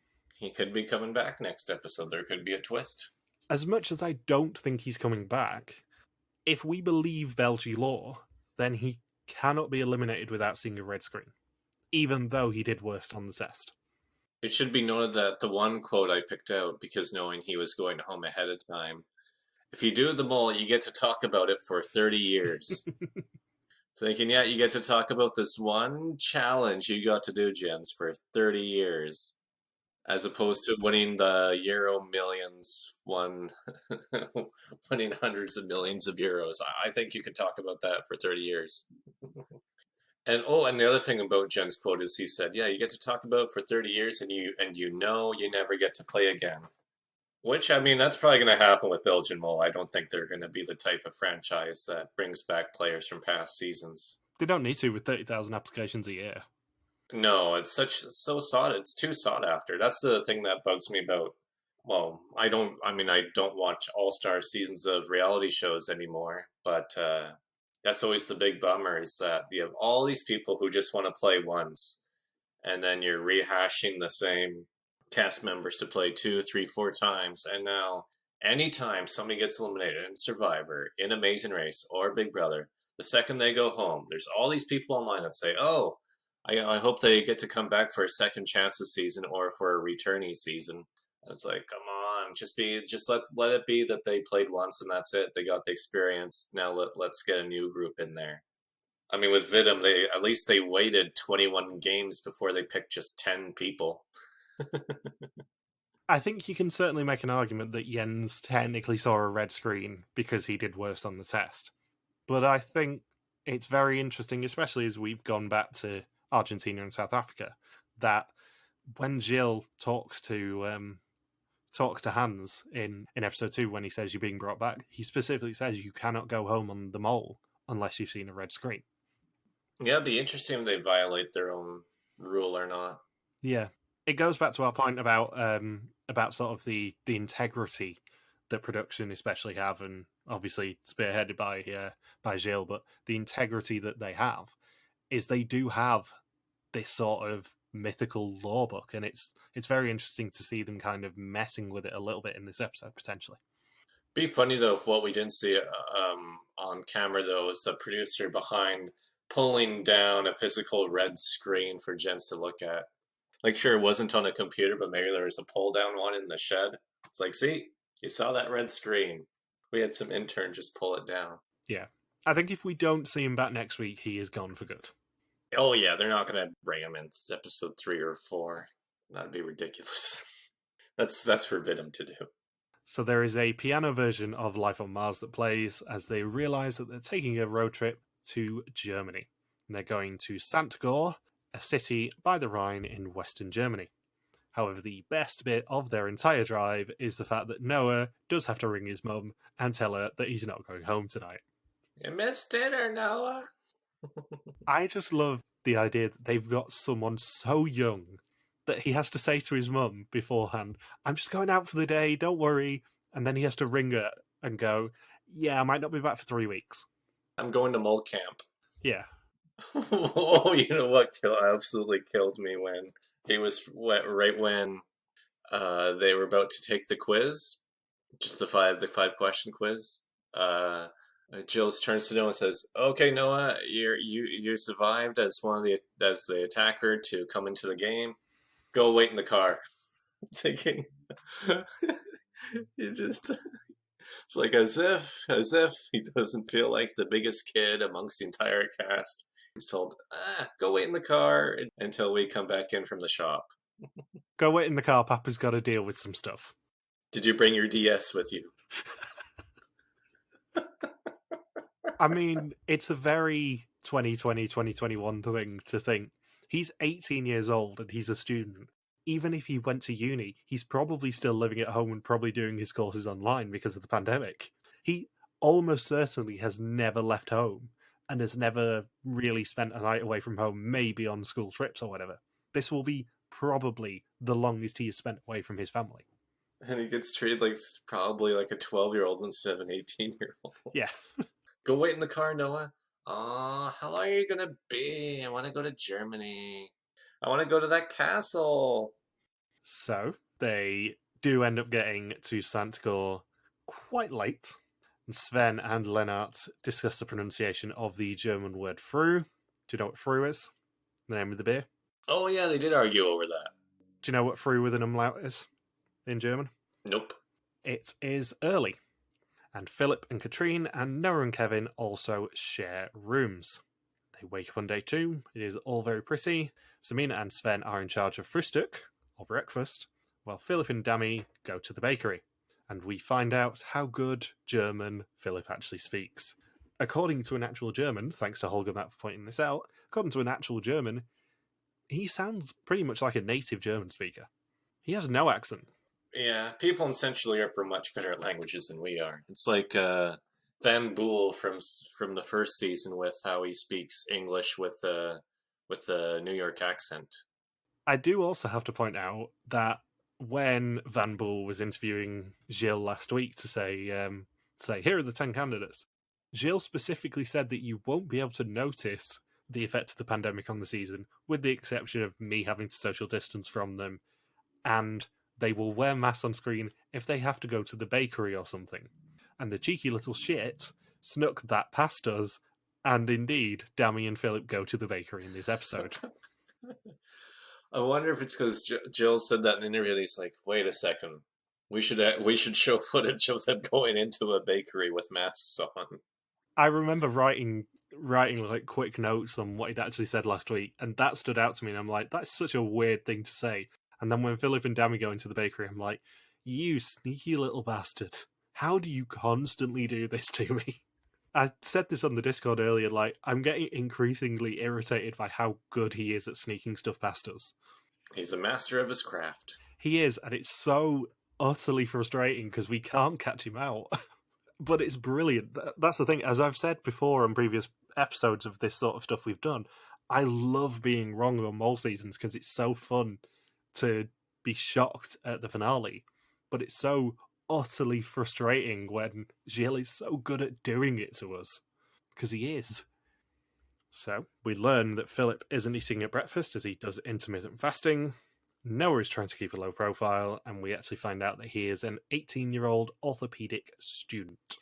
coming back next episode. There could be a twist. As much as I don't think he's coming back, if we believe Belgie Lore, then he cannot be eliminated without seeing a red screen, even though he did worst on the test. It should be noted that the one quote I picked out, because knowing he was going home ahead of time, if you do the mole, you get to talk about it for 30 years. Thinking, yeah, you get to talk about this one challenge you got to do, Jens, for 30 years. As opposed to winning the Euro millions, winning hundreds of millions of euros. I think you could talk about that for 30 years. And the other thing about Jen's quote is he said, yeah, you get to talk about it for 30 years and you never get to play again. Which, I mean, that's probably going to happen with Belgian Mole. I don't think they're going to be the type of franchise that brings back players from past seasons. They don't need to with 30,000 applications a year. No, it's so sought. It's too sought after. That's the thing that bugs me about. Well, I don't watch all-star seasons of reality shows anymore, but that's always the big bummer is that you have all these people who just want to play once, and then you're rehashing the same cast members to play 2, 3, 4 times, and now anytime somebody gets eliminated in Survivor, in Amazing Race, or Big Brother, the second they go home, there's all these people online that say, oh, I hope they get to come back for a second chance this season or for a returnee season. It's like, come on, just let it be that they played once and that's it. They got the experience. Now let's get a new group in there. I mean, with Vidum, they waited 21 games before they picked just 10 people. I think you can certainly make an argument that Jens technically saw a red screen because he did worse on the test. But I think it's very interesting, especially as we've gone back to Argentina and South Africa, that when Gilles talks to Hans in episode 2 when he says you're being brought back, he specifically says you cannot go home on the mole unless you've seen a red screen. Yeah, it'd be interesting if they violate their own rule or not. Yeah. It goes back to our point about sort of the integrity that production especially have, and obviously spearheaded by Gilles, but the integrity that they have is they do have this sort of mythical lore book, and it's very interesting to see them kind of messing with it a little bit in this episode potentially. Be funny though if what we didn't see on camera though is the producer behind pulling down a physical red screen for Jens to look at. Like, sure, it wasn't on a computer, but maybe there was a pull down one in the shed. It's like, see, you saw that red screen. We had some intern just pull it down. Yeah, I think if we don't see him back next week, he is gone for good. Oh yeah, they're not going to bring him in episode 3 or 4. That'd be ridiculous. That's forbidden to do. So there is a piano version of Life on Mars that plays as they realise that they're taking a road trip to Germany. And they're going to St. Gor, a city by the Rhine in western Germany. However, the best bit of their entire drive is the fact that Noah does have to ring his mum and tell her that he's not going home tonight. You missed dinner, Noah. I just love the idea that they've got someone so young that he has to say to his mum beforehand, I'm just going out for the day, don't worry. And then he has to ring her and go, yeah, I might not be back for 3 weeks. I'm going to Mol camp. Yeah. Oh, you know what absolutely killed me when he was right when they were about to take the quiz, just the five question quiz. Gilles turns to Noah and says, "Okay, Noah, you survived as the attacker to come into the game. Go wait in the car." Thinking, you just it's like as if he doesn't feel like the biggest kid amongst the entire cast. He's told, "Go wait in the car until we come back in from the shop." Go wait in the car, Papa's got to deal with some stuff. Did you bring your DS with you? I mean, it's a very 2020, 2021 thing to think. He's 18 years old and he's a student. Even if he went to uni, he's probably still living at home and probably doing his courses online because of the pandemic. He almost certainly has never left home and has never really spent a night away from home, maybe on school trips or whatever. This will be probably the longest he has spent away from his family. And he gets treated like probably like a 12-year-old instead of an 18-year-old. Yeah. Go wait in the car, Noah. Aw, how long are you gonna be? I want to go to Germany. I want to go to that castle. So they do end up getting to St. Gor quite late. And Sven and Lennart discuss the pronunciation of the German word fru. Do you know what fru is? The name of the beer? Oh yeah, they did argue over that. Do you know what fru with an umlaut is in German? Nope. It is early. And Phillip and Katrine and Noah and Kevin also share rooms. They wake up on day 2. It is all very pretty. Samina and Sven are in charge of Frühstück, or breakfast, while Phillip and Dami go to the bakery. And we find out how good German Phillip actually speaks. According to an actual German, thanks to Holger Matt for pointing this out, according to an actual German, he sounds pretty much like a native German speaker. He has no accent. Yeah, people in Central Europe are much better at languages than we are. It's like Van Boel from the first season with how he speaks English with the New York accent. I do also have to point out that when Van Boel was interviewing Gilles last week to say, here are the 10 candidates, Gilles specifically said that you won't be able to notice the effect of the pandemic on the season, with the exception of me having to social distance from them, and they will wear masks on screen if they have to go to the bakery or something. And the cheeky little shit snuck that past us, and indeed, Dami and Phillip go to the bakery in this episode. I wonder if it's because Jill said that in an interview. He's like, "Wait a second, we should show footage of them going into a bakery with masks on." I remember writing like quick notes on what he'd actually said last week, and that stood out to me. And I'm like, that's such a weird thing to say. And then when Phillip and Dami go into the bakery, I'm like, you sneaky little bastard! How do you constantly do this to me? I said this on the Discord earlier, like, I'm getting increasingly irritated by how good he is at sneaking stuff past us. He's a master of his craft. He is, and it's so utterly frustrating because we can't catch him out. But it's brilliant. That's the thing. As I've said before on previous episodes of this sort of stuff we've done, I love being wrong on mole seasons because it's so fun to be shocked at the finale. But it's so utterly frustrating when Gilles is so good at doing it to us, because he is. So we learn that Phillip isn't eating at breakfast as he does intermittent fasting. Noah is trying to keep a low profile, and we actually find out that he is an 18-year-old orthopedic student.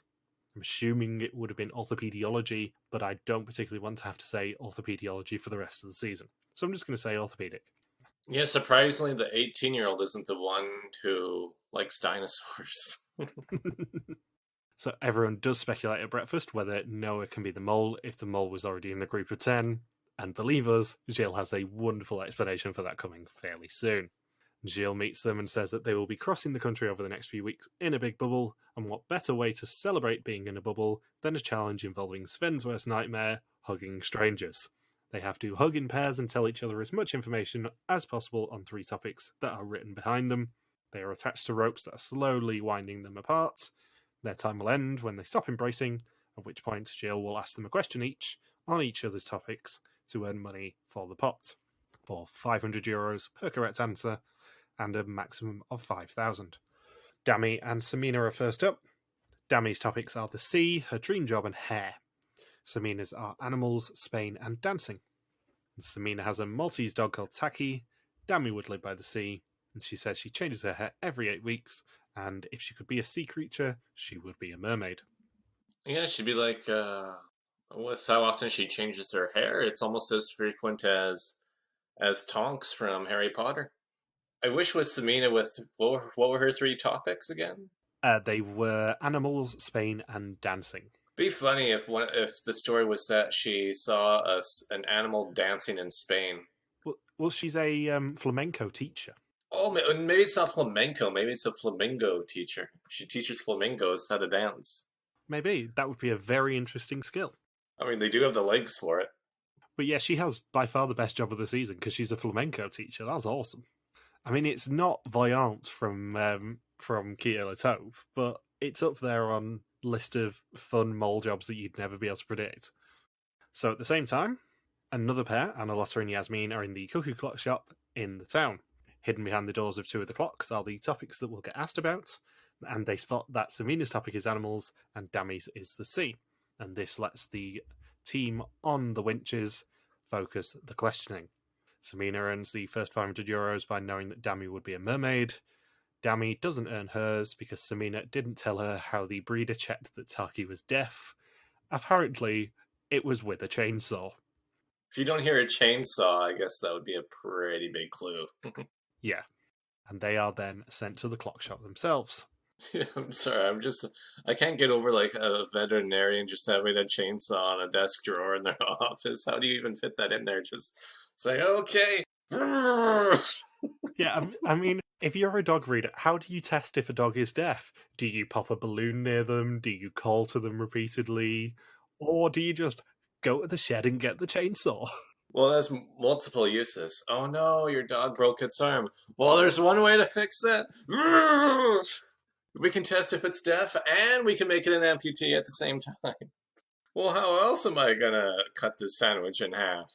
I'm assuming it would have been orthopediology, but I don't particularly want to have to say orthopediology for the rest of the season. So I'm just going to say orthopedic. Yeah, surprisingly, the 18-year-old isn't the one who likes dinosaurs. So everyone does speculate at breakfast whether Noah can be the mole if the mole was already in the group of 10. And believe us, Gilles has a wonderful explanation for that coming fairly soon. Gilles meets them and says that they will be crossing the country over the next few weeks in a big bubble, and what better way to celebrate being in a bubble than a challenge involving Sven's worst nightmare, hugging strangers. They have to hug in pairs and tell each other as much information as possible on 3 topics that are written behind them. They are attached to ropes that are slowly winding them apart. Their time will end when they stop embracing, at which point Gilles will ask them a question each on each other's topics to earn money for the pot, for €500 per correct answer, and a maximum of 5,000. Dami and Samina are first up. Dami's topics are the sea, her dream job, and hair. Samina's are animals, Spain, and dancing. And Samina has a Maltese dog called Taki. Dami would live by the sea, and she says she changes her hair every 8 weeks, and if she could be a sea creature, she would be a mermaid. Yeah, she'd be like, with how often she changes her hair, it's almost as frequent as Tonks from Harry Potter. I wish with Samina with what were her 3 topics again? They were animals, Spain, and dancing. Be funny if the story was that she saw an animal dancing in Spain. Well, she's a flamenco teacher. Oh, maybe it's not flamenco. Maybe it's a flamingo teacher. She teaches flamingos how to dance. Maybe. That would be a very interesting skill. I mean, they do have the legs for it. But yeah, she has by far the best job of the season because she's a flamenco teacher. That's awesome. I mean, it's not Voyant from Kia Latove, but it's up there on list of fun mole jobs that you'd never be able to predict. So at the same time, another pair, Lotta and Yasmine, are in the cuckoo clock shop in the town. Hidden behind the doors of 2 of the clocks are the topics that we'll get asked about, and they spot that Samina's topic is animals and Dami's is the sea. And this lets the team on the winches focus the questioning. Samina earns the first €500 by knowing that Dami would be a mermaid. Dami doesn't earn hers because Samina didn't tell her how the breeder checked that Taki was deaf. Apparently, it was with a chainsaw. If you don't hear a chainsaw, I guess that would be a pretty big clue. Yeah. And they are then sent to the clock shop themselves. I'm sorry, I can't get over like a veterinarian just having a chainsaw on a desk drawer in their office. How do you even fit that in there? Just say, okay. Yeah, I mean, if you're a dog breeder, how do you test if a dog is deaf? Do you pop a balloon near them? Do you call to them repeatedly? Or do you just go to the shed and get the chainsaw? Well, there's multiple uses. Oh no, your dog broke its arm. Well, there's one way to fix that. We can test if it's deaf, and we can make it an amputee at the same time. Well, how else am I gonna cut this sandwich in half?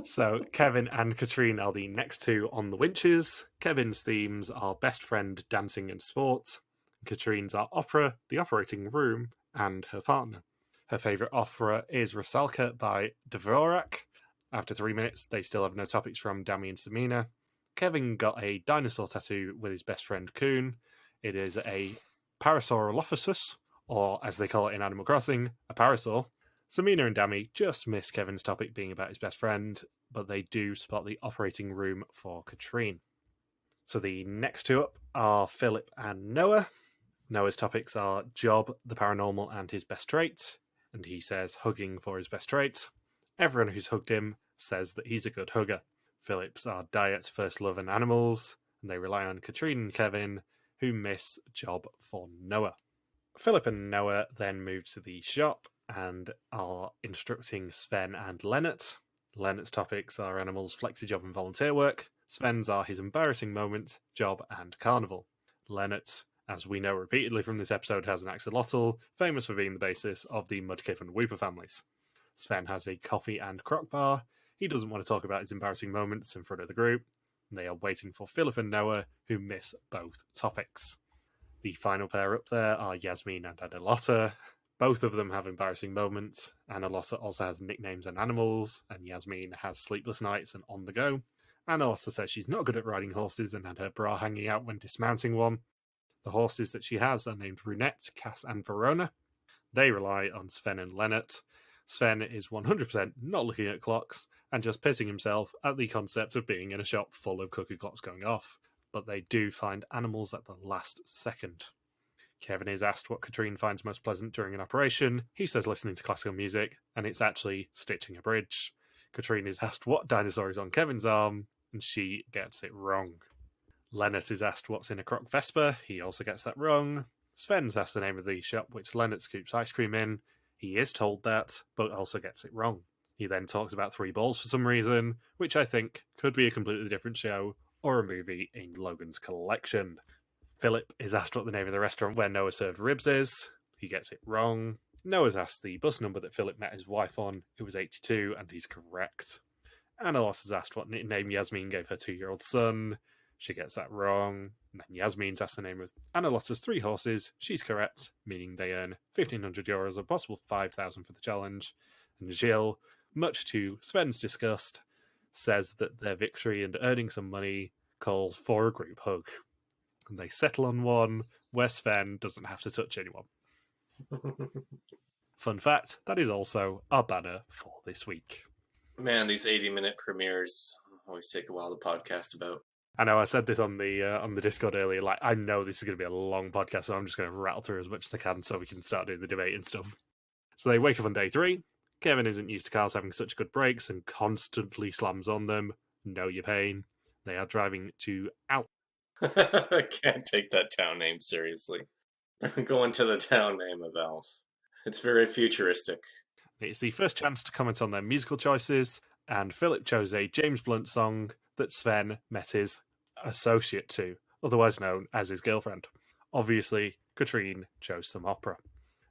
So, Kevin and Katrine are the next 2 on the winches. Kevin's themes are best friend, dancing, and sport. Katrine's are opera, the operating room, and her partner. Her favourite opera is Rusalka by Dvorak. After 3 minutes, they still have no topics from Dami and Samina. Kevin got a dinosaur tattoo with his best friend Coon. It is a Parasaurolophus, or as they call it in Animal Crossing, a parasaur. Samina and Dami just miss Kevin's topic being about his best friend, but they do spot the operating room for Katrine. So the next 2 up are Phillip and Noah. Noah's topics are job, the paranormal, and his best trait, and he says hugging for his best trait. Everyone who's hugged him says that he's a good hugger. Phillip's are diet, first love, and animals, and they rely on Katrine and Kevin, who miss job for Noah. Phillip and Noah then move to the shop and are instructing Sven and Lennart. Lennart's topics are animals, flexi job, and volunteer work. Sven's are his embarrassing moment, job, and carnival. Lennart, as we know repeatedly from this episode, has an axolotl, famous for being the basis of the Mudkip and Whooper families. Sven has a coffee and crock bar. He doesn't want to talk about his embarrassing moments in front of the group. They are waiting for Phillip and Noah, who miss both topics. The final pair up there are Yasmine and Lotta. Both of them have embarrassing moments. Lotta also has nicknames and animals, and Yasmine has sleepless nights and on the go. Lotta says she's not good at riding horses and had her bra hanging out when dismounting one. The horses that she has are named Brunette, Cass, and Verona. They rely on Sven and Lennart. Sven is 100% not looking at clocks and just pissing himself at the concept of being in a shop full of cuckoo clocks going off. But they do find animals at the last second. Kevin is asked what Katrine finds most pleasant during an operation. He says listening to classical music, and it's actually stitching a bridge. Katrine is asked what dinosaur is on Kevin's arm, and she gets it wrong. Lennart is asked what's in a croc Vespa. He also gets that wrong. Sven's asked the name of the shop which Lennart scoops ice cream in. He is told that, but also gets it wrong. He then talks about 3 balls for some reason, which I think could be a completely different show or a movie in Logan's collection. Phillip is asked what the name of the restaurant where Noah served ribs is. He gets it wrong. Noah's asked the bus number that Phillip met his wife on. It was 82, and he's correct. Lotta is asked what name Yasmine gave her 2-year-old son. She gets that wrong. And then Yasmine's asked the name of Lotta's 3 horses. She's correct, meaning they earn €1,500, a possible €5,000 for the challenge. And Gilles, much to Sven's disgust, says that their victory and earning some money calls for a group hug. And they settle on one where Sven doesn't have to touch anyone. Fun fact, that is also our banner for this week. Man, these 80-minute premieres always take a while to podcast about. I know I said this on the Discord earlier, like, I know this is going to be a long podcast, so I'm just going to rattle through as much as I can so we can start doing the debate and stuff. So they wake up on day 3. Kevin isn't used to cars having such good brakes and constantly slams on them. Know your pain. They are driving to Out. I can't take that town name seriously. Going to the town name of Alf. It's very futuristic. It's the first chance to comment on their musical choices, and Phillip chose a James Blunt song that Sven met his associate to, otherwise known as his girlfriend. Obviously, Katrine chose some opera.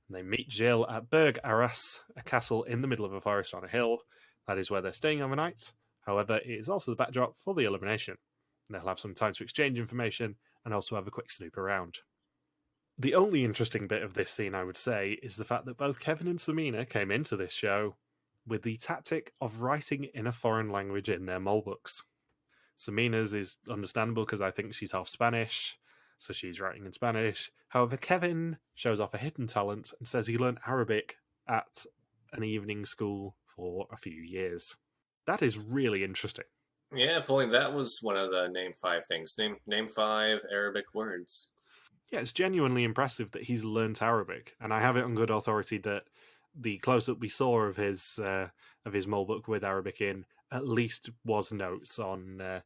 And they meet Gilles at Berg Arras, a castle in the middle of a forest on a hill. That is where they're staying overnight. However, it is also the backdrop for the elimination. They'll have some time to exchange information and also have a quick snoop around. The only interesting bit of this scene, I would say, is the fact that both Kevin and Samina came into this show with the tactic of writing in a foreign language in their mole books. Samina's is understandable because I think she's half Spanish, so she's writing in Spanish. However, Kevin shows off a hidden talent and says he learned Arabic at an evening school for a few years. That is really interesting. Yeah, if only that was one of the name 5 things. Name 5 Arabic words. Yeah, it's genuinely impressive that he's learnt Arabic, and I have it on good authority that the close-up we saw of his mole book with Arabic in at least was notes on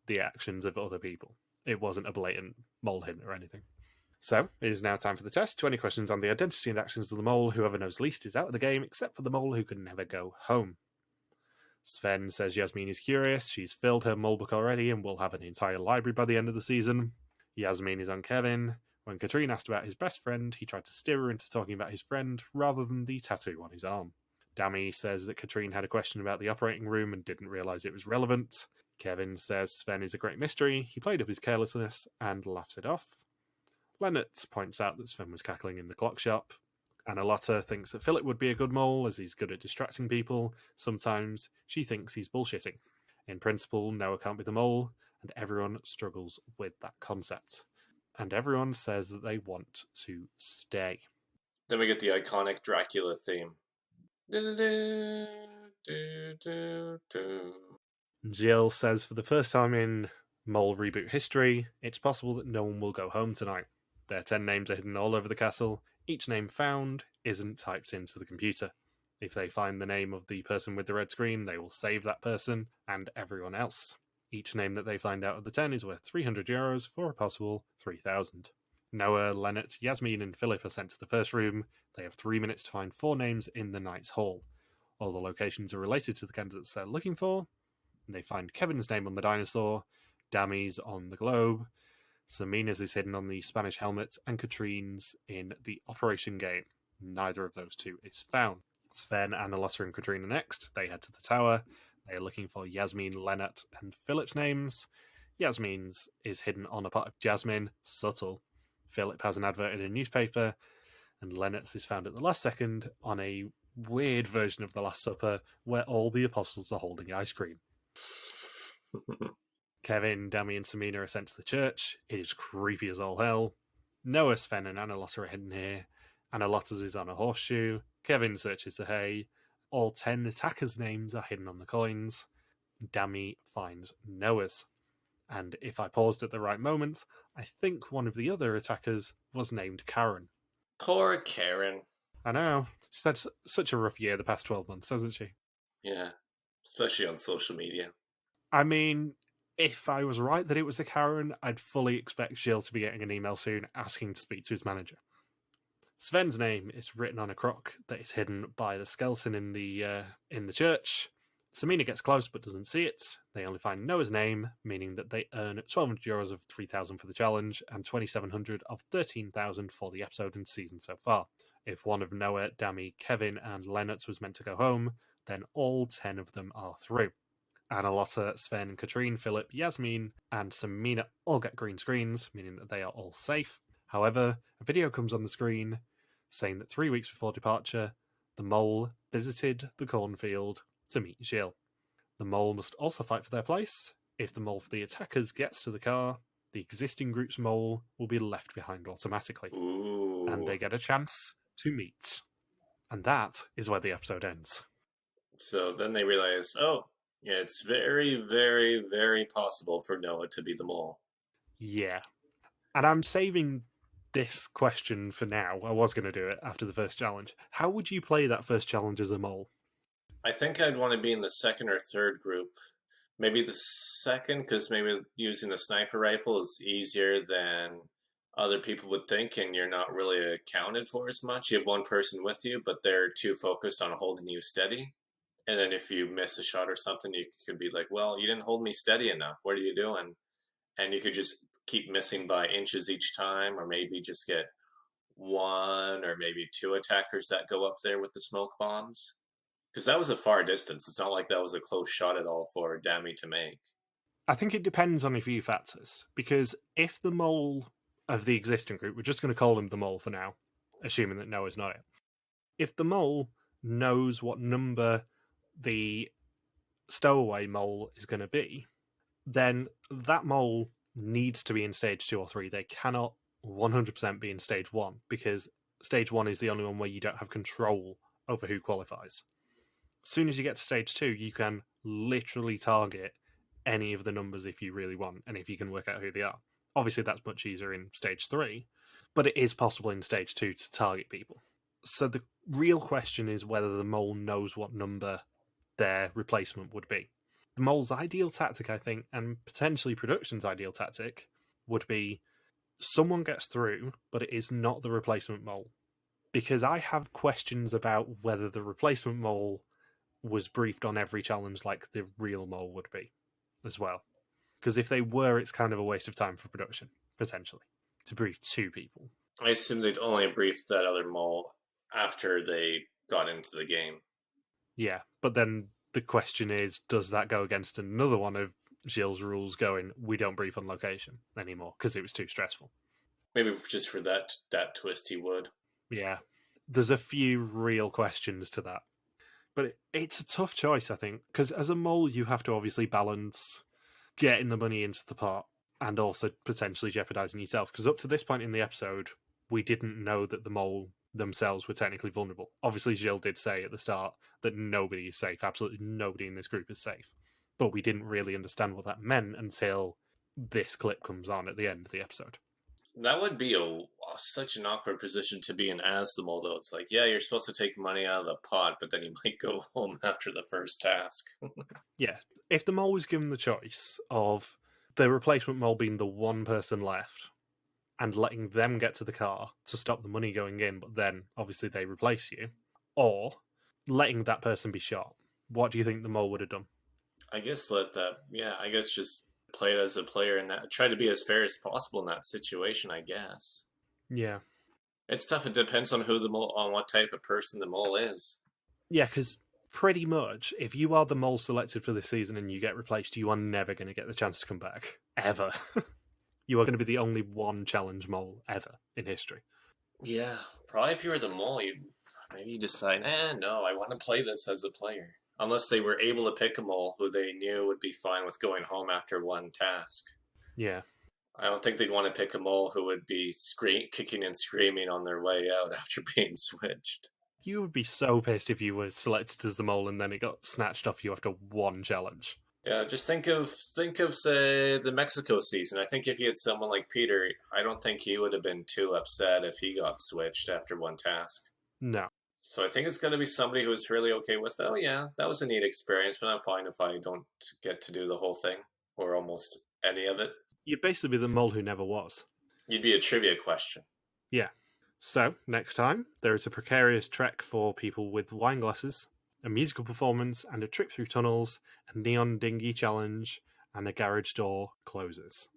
the actions of other people. It wasn't a blatant mole hint or anything. So, it is now time for the test. 20 questions on the identity and actions of the mole. Whoever knows least is out of the game, except for the mole who can never go home. Sven says Yasmine is curious. She's filled her mole book already and will have an entire library by the end of the season. Yasmine is on Kevin. When Katrine asked about his best friend, he tried to steer her into talking about his friend rather than the tattoo on his arm. Dami says that Katrine had a question about the operating room and didn't realise it was relevant. Kevin says Sven is a great mystery. He played up his carelessness and laughs it off. Lennart points out that Sven was cackling in the clock shop. Lotta thinks that Phillip would be a good mole as he's good at distracting people. Sometimes she thinks he's bullshitting. In principle, Noah can't be the mole, and everyone struggles with that concept. And everyone says that they want to stay. Then we get the iconic Dracula theme. Gilles says for the first time in mole reboot history, it's possible that no one will go home tonight. Their 10 names are hidden all over the castle. Each name found isn't typed into the computer. If they find the name of the person with the red screen, they will save that person and everyone else. Each name that they find out of the 10 is worth €300 for a possible 3,000. Noah, Lennart, Yasmine and Phillip are sent to the first room. They have 3 minutes to find 4 names in the Knight's Hall. All the locations are related to the candidates they're looking for. They find Kevin's name on the dinosaur, Dami's on the globe, Samina's is hidden on the Spanish helmet, and Katrine's in the operation game. Neither of those 2 is found. Sven, Lotta and Katrine are next. They head to the tower. They are looking for Yasmine, Lennart, and Phillip's names. Yasmine's is hidden on a part of Jasmine, subtle. Phillip has an advert in a newspaper, and Lennart's is found at the last second on a weird version of The Last Supper where all the apostles are holding ice cream. Kevin, Dami, and Samina are sent to the church. It is creepy as all hell. Noah, Sven, and Lotta are hidden here. Lotta's is on a horseshoe. Kevin searches the hay. All 10 attackers' names are hidden on the coins. Dami finds Noah's. And if I paused at the right moment, I think one of the other attackers was named Karen. Poor Karen. I know. She's had such a rough year the past 12 months, hasn't she? Yeah, especially on social media. I mean, If I was right that it was a Karen, I'd fully expect Gilles to be getting an email soon asking to speak to his manager. Sven's name is written on a crock that is hidden by the skeleton in the church. Samina gets close but doesn't see it. They only find Noah's name, meaning that they earn €1,200 of 3,000 for the challenge and 2,700 of 13,000 for the episode and season so far. If one of Noah, Dami, Kevin, and Leonard was meant to go home, then all 10 of them are through. Anna, Lotta, Sven, Katrine, Phillip, Yasmine, and Samina all get green screens, meaning that they are all safe. However, a video comes on the screen saying that 3 weeks before departure, the mole visited the cornfield to meet Gilles. The mole must also fight for their place. If the mole for the attackers gets to the car, the existing group's mole will be left behind automatically. Ooh. And they get a chance to meet. And that is where the episode ends. So then they realize, oh, yeah, it's very, very, very possible for Noah to be the mole. Yeah. And I'm saving this question for now. I was going to do it after the first challenge. How would you play that first challenge as a mole? I think I'd want to be in the second or third group. Maybe the second, because maybe using the sniper rifle is easier than other people would think, and you're not really accounted for as much. You have one person with you, but they're too focused on holding you steady. And then if you miss a shot or something, you could be like, well, you didn't hold me steady enough. What are you doing? And you could just keep missing by inches each time, or maybe just get one or maybe two attackers that go up there with the smoke bombs. Because that was a far distance. It's not like that was a close shot at all for Dami to make. I think it depends on a few factors. Because if the mole of the existing group, we're just going to call him the mole for now, assuming that Noah's not it. If the mole knows what number the stowaway mole is going to be, then that mole needs to be in stage 2 or 3. They cannot 100% be in stage 1, because stage 1 is the only one where you don't have control over who qualifies. As soon as you get to stage 2, you can literally target any of the numbers if you really want, and if you can work out who they are. Obviously, that's much easier in stage 3, but it is possible in stage 2 to target people. So the real question is whether the mole knows what number their replacement would be. The mole's ideal tactic, I think, and potentially production's ideal tactic, would be someone gets through, but it is not the replacement mole. Because I have questions about whether the replacement mole was briefed on every challenge like the real mole would be as well. Because if they were, it's kind of a waste of time for production, potentially, to brief 2 people. I assume they'd only briefed that other mole after they got into the game. Yeah, but then the question is, does that go against another one of Gilles' rules going, we don't brief on location anymore because it was too stressful? Maybe just for that twist he would. Yeah, there's a few real questions to that. But it's a tough choice, I think, because as a mole, you have to obviously balance getting the money into the pot and also potentially jeopardizing yourself. Because up to this point in the episode, we didn't know that the mole themselves were technically vulnerable. Obviously, Gilles did say at the start that nobody is safe. Absolutely nobody in this group is safe. But we didn't really understand what that meant until this clip comes on at the end of the episode. That would be such an awkward position to be in as the mole, though. It's like, yeah, you're supposed to take money out of the pot, but then you might go home after the first task. Yeah. If the mole was given the choice of the replacement mole being the one person left and letting them get to the car to stop the money going in, but then obviously they replace you, or letting that person be shot, what do you think the mole would have done? I guess just play it as a player and try to be as fair as possible in that situation, I guess. Yeah. It's tough. It depends on on what type of person the mole is. Yeah, because pretty much, if you are the mole selected for this season and you get replaced, you are never going to get the chance to come back. Ever. You are going to be the only one challenge mole ever in history. Yeah, probably if you were the mole, you decide, no, I want to play this as a player. Unless they were able to pick a mole who they knew would be fine with going home after one task. Yeah. I don't think they'd want to pick a mole who would be kicking and screaming on their way out after being switched. You would be so pissed if you were selected as the mole and then it got snatched off you after one challenge. Yeah, just think of say the Mexico season. I think if you had someone like Peter, I don't think he would have been too upset if he got switched after one task. No. So I think it's going to be somebody who's really okay with, oh yeah, that was a neat experience, but I'm fine if I don't get to do the whole thing. or almost any of it. You'd basically be the mole who never was. You'd be a trivia question. Yeah. So, next time, there is a precarious trek for people with wine glasses, a musical performance, and a trip through tunnels, a neon dinghy challenge, and a garage door closes.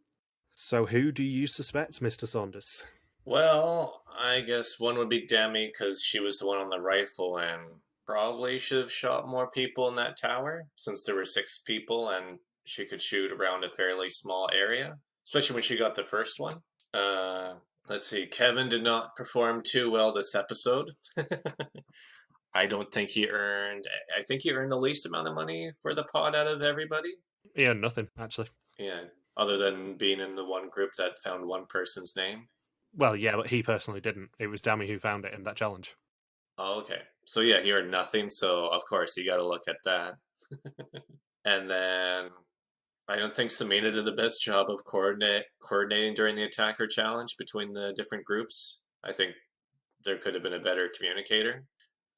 So, who do you suspect, Mr. Saunders? Well, I guess one would be Demi because she was the one on the rifle and probably should have shot more people in that tower since there were 6 people and she could shoot around a fairly small area, especially when she got the first one. Uh, let's see. Kevin did not perform too well this episode. I don't think he earned. I think he earned the least amount of money for the pod out of everybody. Yeah, nothing, actually. Yeah, other than being in the one group that found one person's name. Well, yeah, but he personally didn't. It was Dami who found it in that challenge. Oh, okay. So yeah, he earned nothing. So of course you got to look at that. And then I don't think Samina did the best job of coordinating during the attacker challenge between the different groups. I think there could have been a better communicator.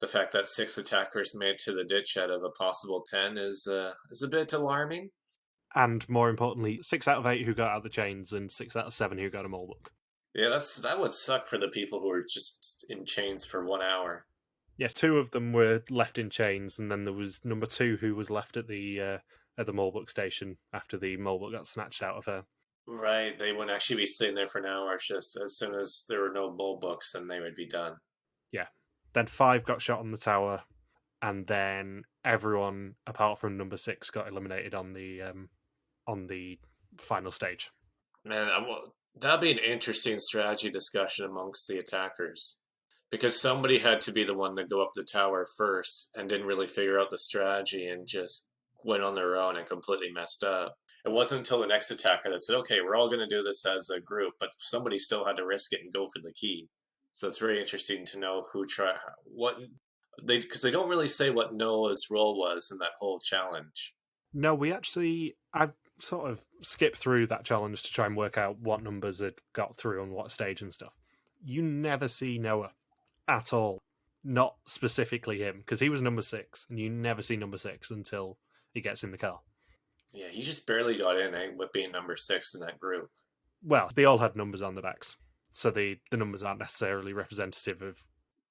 The fact that 6 attackers made to the ditch out of a possible 10 is a bit alarming. And more importantly, 6 out of 8 who got out of the chains and 6 out of 7 who got a mole book. Yeah, that would suck for the people who were just in chains for 1 hour. Yeah, 2 of them were left in chains, and then there was number 2 who was left at the mole book station after the mole book got snatched out of her. Right, they wouldn't actually be sitting there for an hour. Just as soon as there were no mole books, then they would be done. Yeah. Then 5 got shot on the tower, and then everyone apart from number 6 got eliminated on the final stage. Man, that'd be an interesting strategy discussion amongst the attackers. Because somebody had to be the one to go up the tower first and didn't really figure out the strategy and just went on their own and completely messed up. It wasn't until the next attacker that said, okay, we're all going to do this as a group, but somebody still had to risk it and go for the key. So it's very interesting to know because they don't really say what Noah's role was in that whole challenge. No, I've sort of skipped through that challenge to try and work out what numbers had got through on what stage and stuff. You never see Noah at all. Not specifically him, because he was number 6, and you never see number 6 until he gets in the car. Yeah, he just barely got in with being number 6 in that group. Well, they all had numbers on the backs, so the numbers aren't necessarily representative of...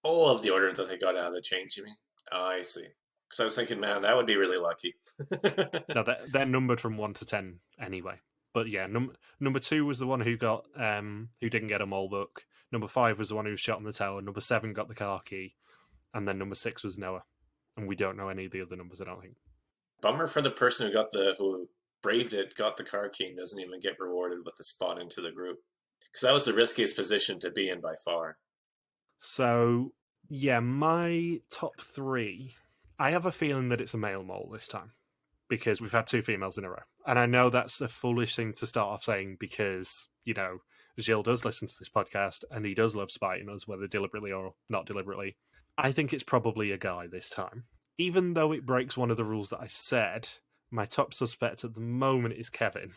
Oh, of the order that they got out of the chains, you mean? Oh, I see. Because I was thinking, man, that would be really lucky. No, they're numbered from 1 to 10 anyway. But yeah, number 2 was the one who didn't get a mole book. Number 5 was the one who was shot on the tower. Number 7 got the car key. And then number 6 was Noah. And we don't know any of the other numbers, I don't think. Bummer for the person who braved it, got the car key, and doesn't even get rewarded with the spot into the group. Because that was the riskiest position to be in by far. So, yeah, my top 3... I have a feeling that it's a male mole this time. Because we've had 2 females in a row. And I know that's a foolish thing to start off saying because, Gilles does listen to this podcast and he does love spiting us, whether deliberately or not deliberately. I think it's probably a guy this time. Even though it breaks one of the rules that I said, my top suspect at the moment is Kevin.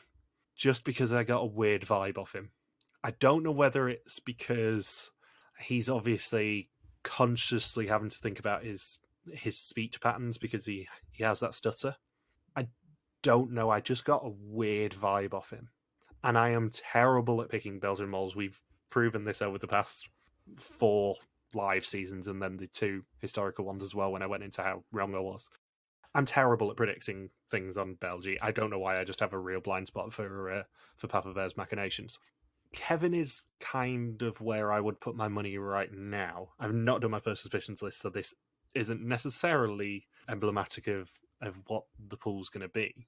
Just because I got a weird vibe off him. I don't know whether it's because he's obviously consciously having to think about his speech patterns because he has that stutter. I don't know. I just got a weird vibe off him. And I am terrible at picking Belgian moles. We've proven this over the past 4 live seasons and then the 2 historical ones as well when I went into how wrong I was. I'm terrible at predicting things on Belgie. I don't know why. I just have a real blind spot for Papa Bear's machinations. Kevin is kind of where I would put my money right now. I've not done my first suspicions list, so this isn't necessarily emblematic of what the pool's going to be.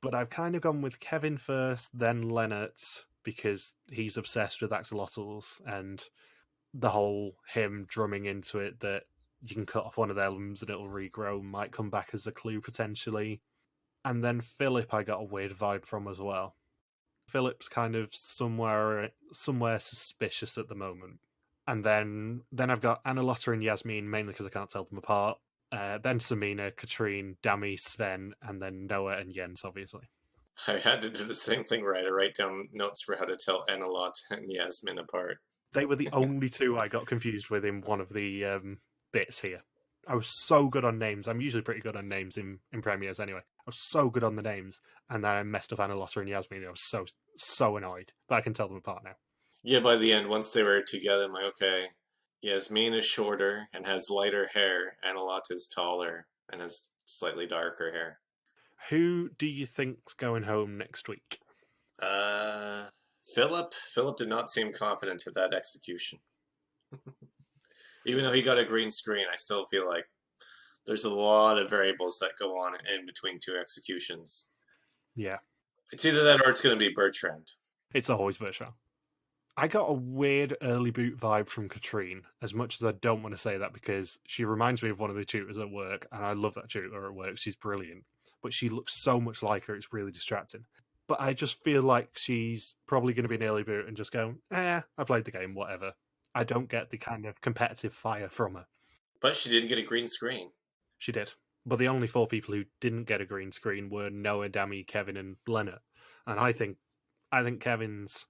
But I've kind of gone with Kevin first, then Lennart, because he's obsessed with axolotls and the whole him drumming into it that you can cut off one of their limbs and it'll regrow might come back as a clue potentially. And then Phillip I got a weird vibe from as well. Phillip's kind of somewhere suspicious at the moment. And then I've Anna, Lotta and Yasmine, mainly because I can't tell them apart. Then Samina, Katrine, Dami, Sven, and then Noah and Jens, obviously. I had to do the same thing where I had to write down notes for how to tell Anna, Lotta and Yasmine apart. They were the only 2 I got confused with in one of the bits here. I was so good on names. I'm usually pretty good on names in premieres anyway. I was so good on the names, and then I messed up Anna, Lotta, and Yasmine. I was so annoyed, but I can tell them apart now. Yeah, by the end, once they were together, I'm like, okay, Yasmine is shorter and has lighter hair, and Lotta is taller and has slightly darker hair. Who do you think's going home next week? Phillip. Phillip did not seem confident at that execution. Even though he got a green screen, I still feel like there's a lot of variables that go on in between two executions. Yeah. It's either that or it's going to be Bertrand. It's always Bertrand. I got a weird early boot vibe from Katrine, as much as I don't want to say that because she reminds me of one of the tutors at work, and I love that tutor at work. She's brilliant. But she looks so much like her, it's really distracting. But I just feel like she's probably going to be an early boot and just go, I played the game, whatever. I don't get the kind of competitive fire from her. But she did get a green screen. She did. But the only 4 people who didn't get a green screen were Noah, Dami, Kevin, and Leonard. And I think Kevin's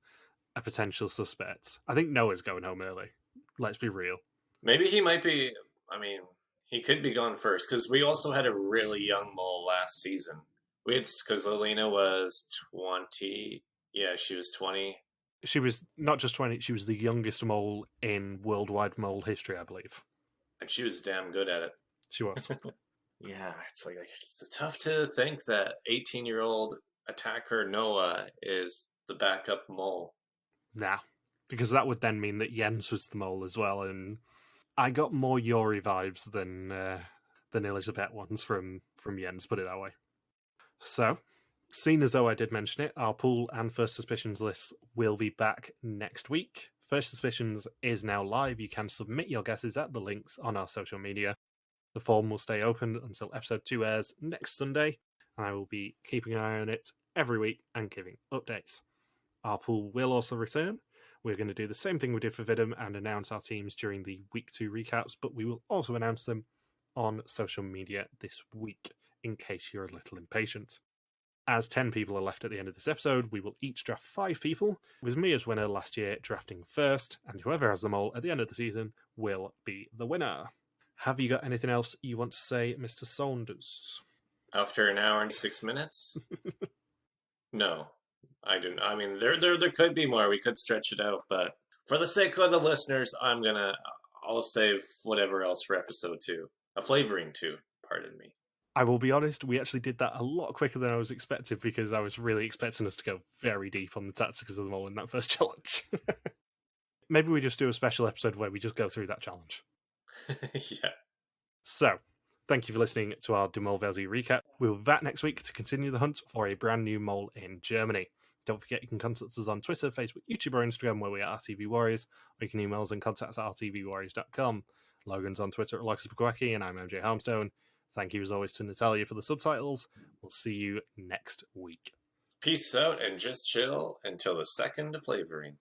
a potential suspect. I think Noah's going home early. Let's be real. Maybe he might be. I mean, he could be gone first because we also had a really young mole last season. Because Alina was 20. Yeah, she was 20. She was not just 20, she was the youngest mole in worldwide mole history, I believe. And she was damn good at it. She was. Yeah, it's tough to think that 18-year-old attacker Noah is the backup mole. Nah, because that would then mean that Jens was the mole as well, and I got more Yori vibes than Elizabeth ones from Jens, put it that way. So, seeing as though I did mention it, our pool and First Suspicions list will be back next week. First Suspicions is now live. You can submit your guesses at the links on our social media. The form will stay open until episode 2 airs next Sunday, and I will be keeping an eye on it every week and giving updates. Our pool will also return. We're going to do the same thing we did for Vidum and announce our teams during the Week 2 recaps, but we will also announce them on social media this week, in case you're a little impatient. As 10 people are left at the end of this episode, we will each draft 5 people, with me as winner last year drafting first, and whoever has them all at the end of the season will be the winner. Have you got anything else you want to say, Mr. Saunders? After an hour and 6 minutes? No, I don't. I mean, there could be more. We could stretch it out, but for the sake of the listeners, I'll save whatever else for episode 2. A flavoring 2, pardon me. I will be honest, we actually did that a lot quicker than I was expecting because I was really expecting us to go very deep on the tactics of the mole in that first challenge. Maybe we just do a special episode where we just go through that challenge. Yeah. So, thank you for listening to our Mol Belgie recap. We'll be back next week to continue the hunt for a brand new mole in Germany. Don't forget you can contact us on Twitter, Facebook, YouTube, or Instagram where we are RTV Warriors, or you can email us and contact us at rtvwarriors.com. Logan's on Twitter at Loxapagwaki, and I'm MJ Harmstone. Thank you as always to Natalia for the subtitles. We'll see you next week. Peace out and just chill until the second flavoring.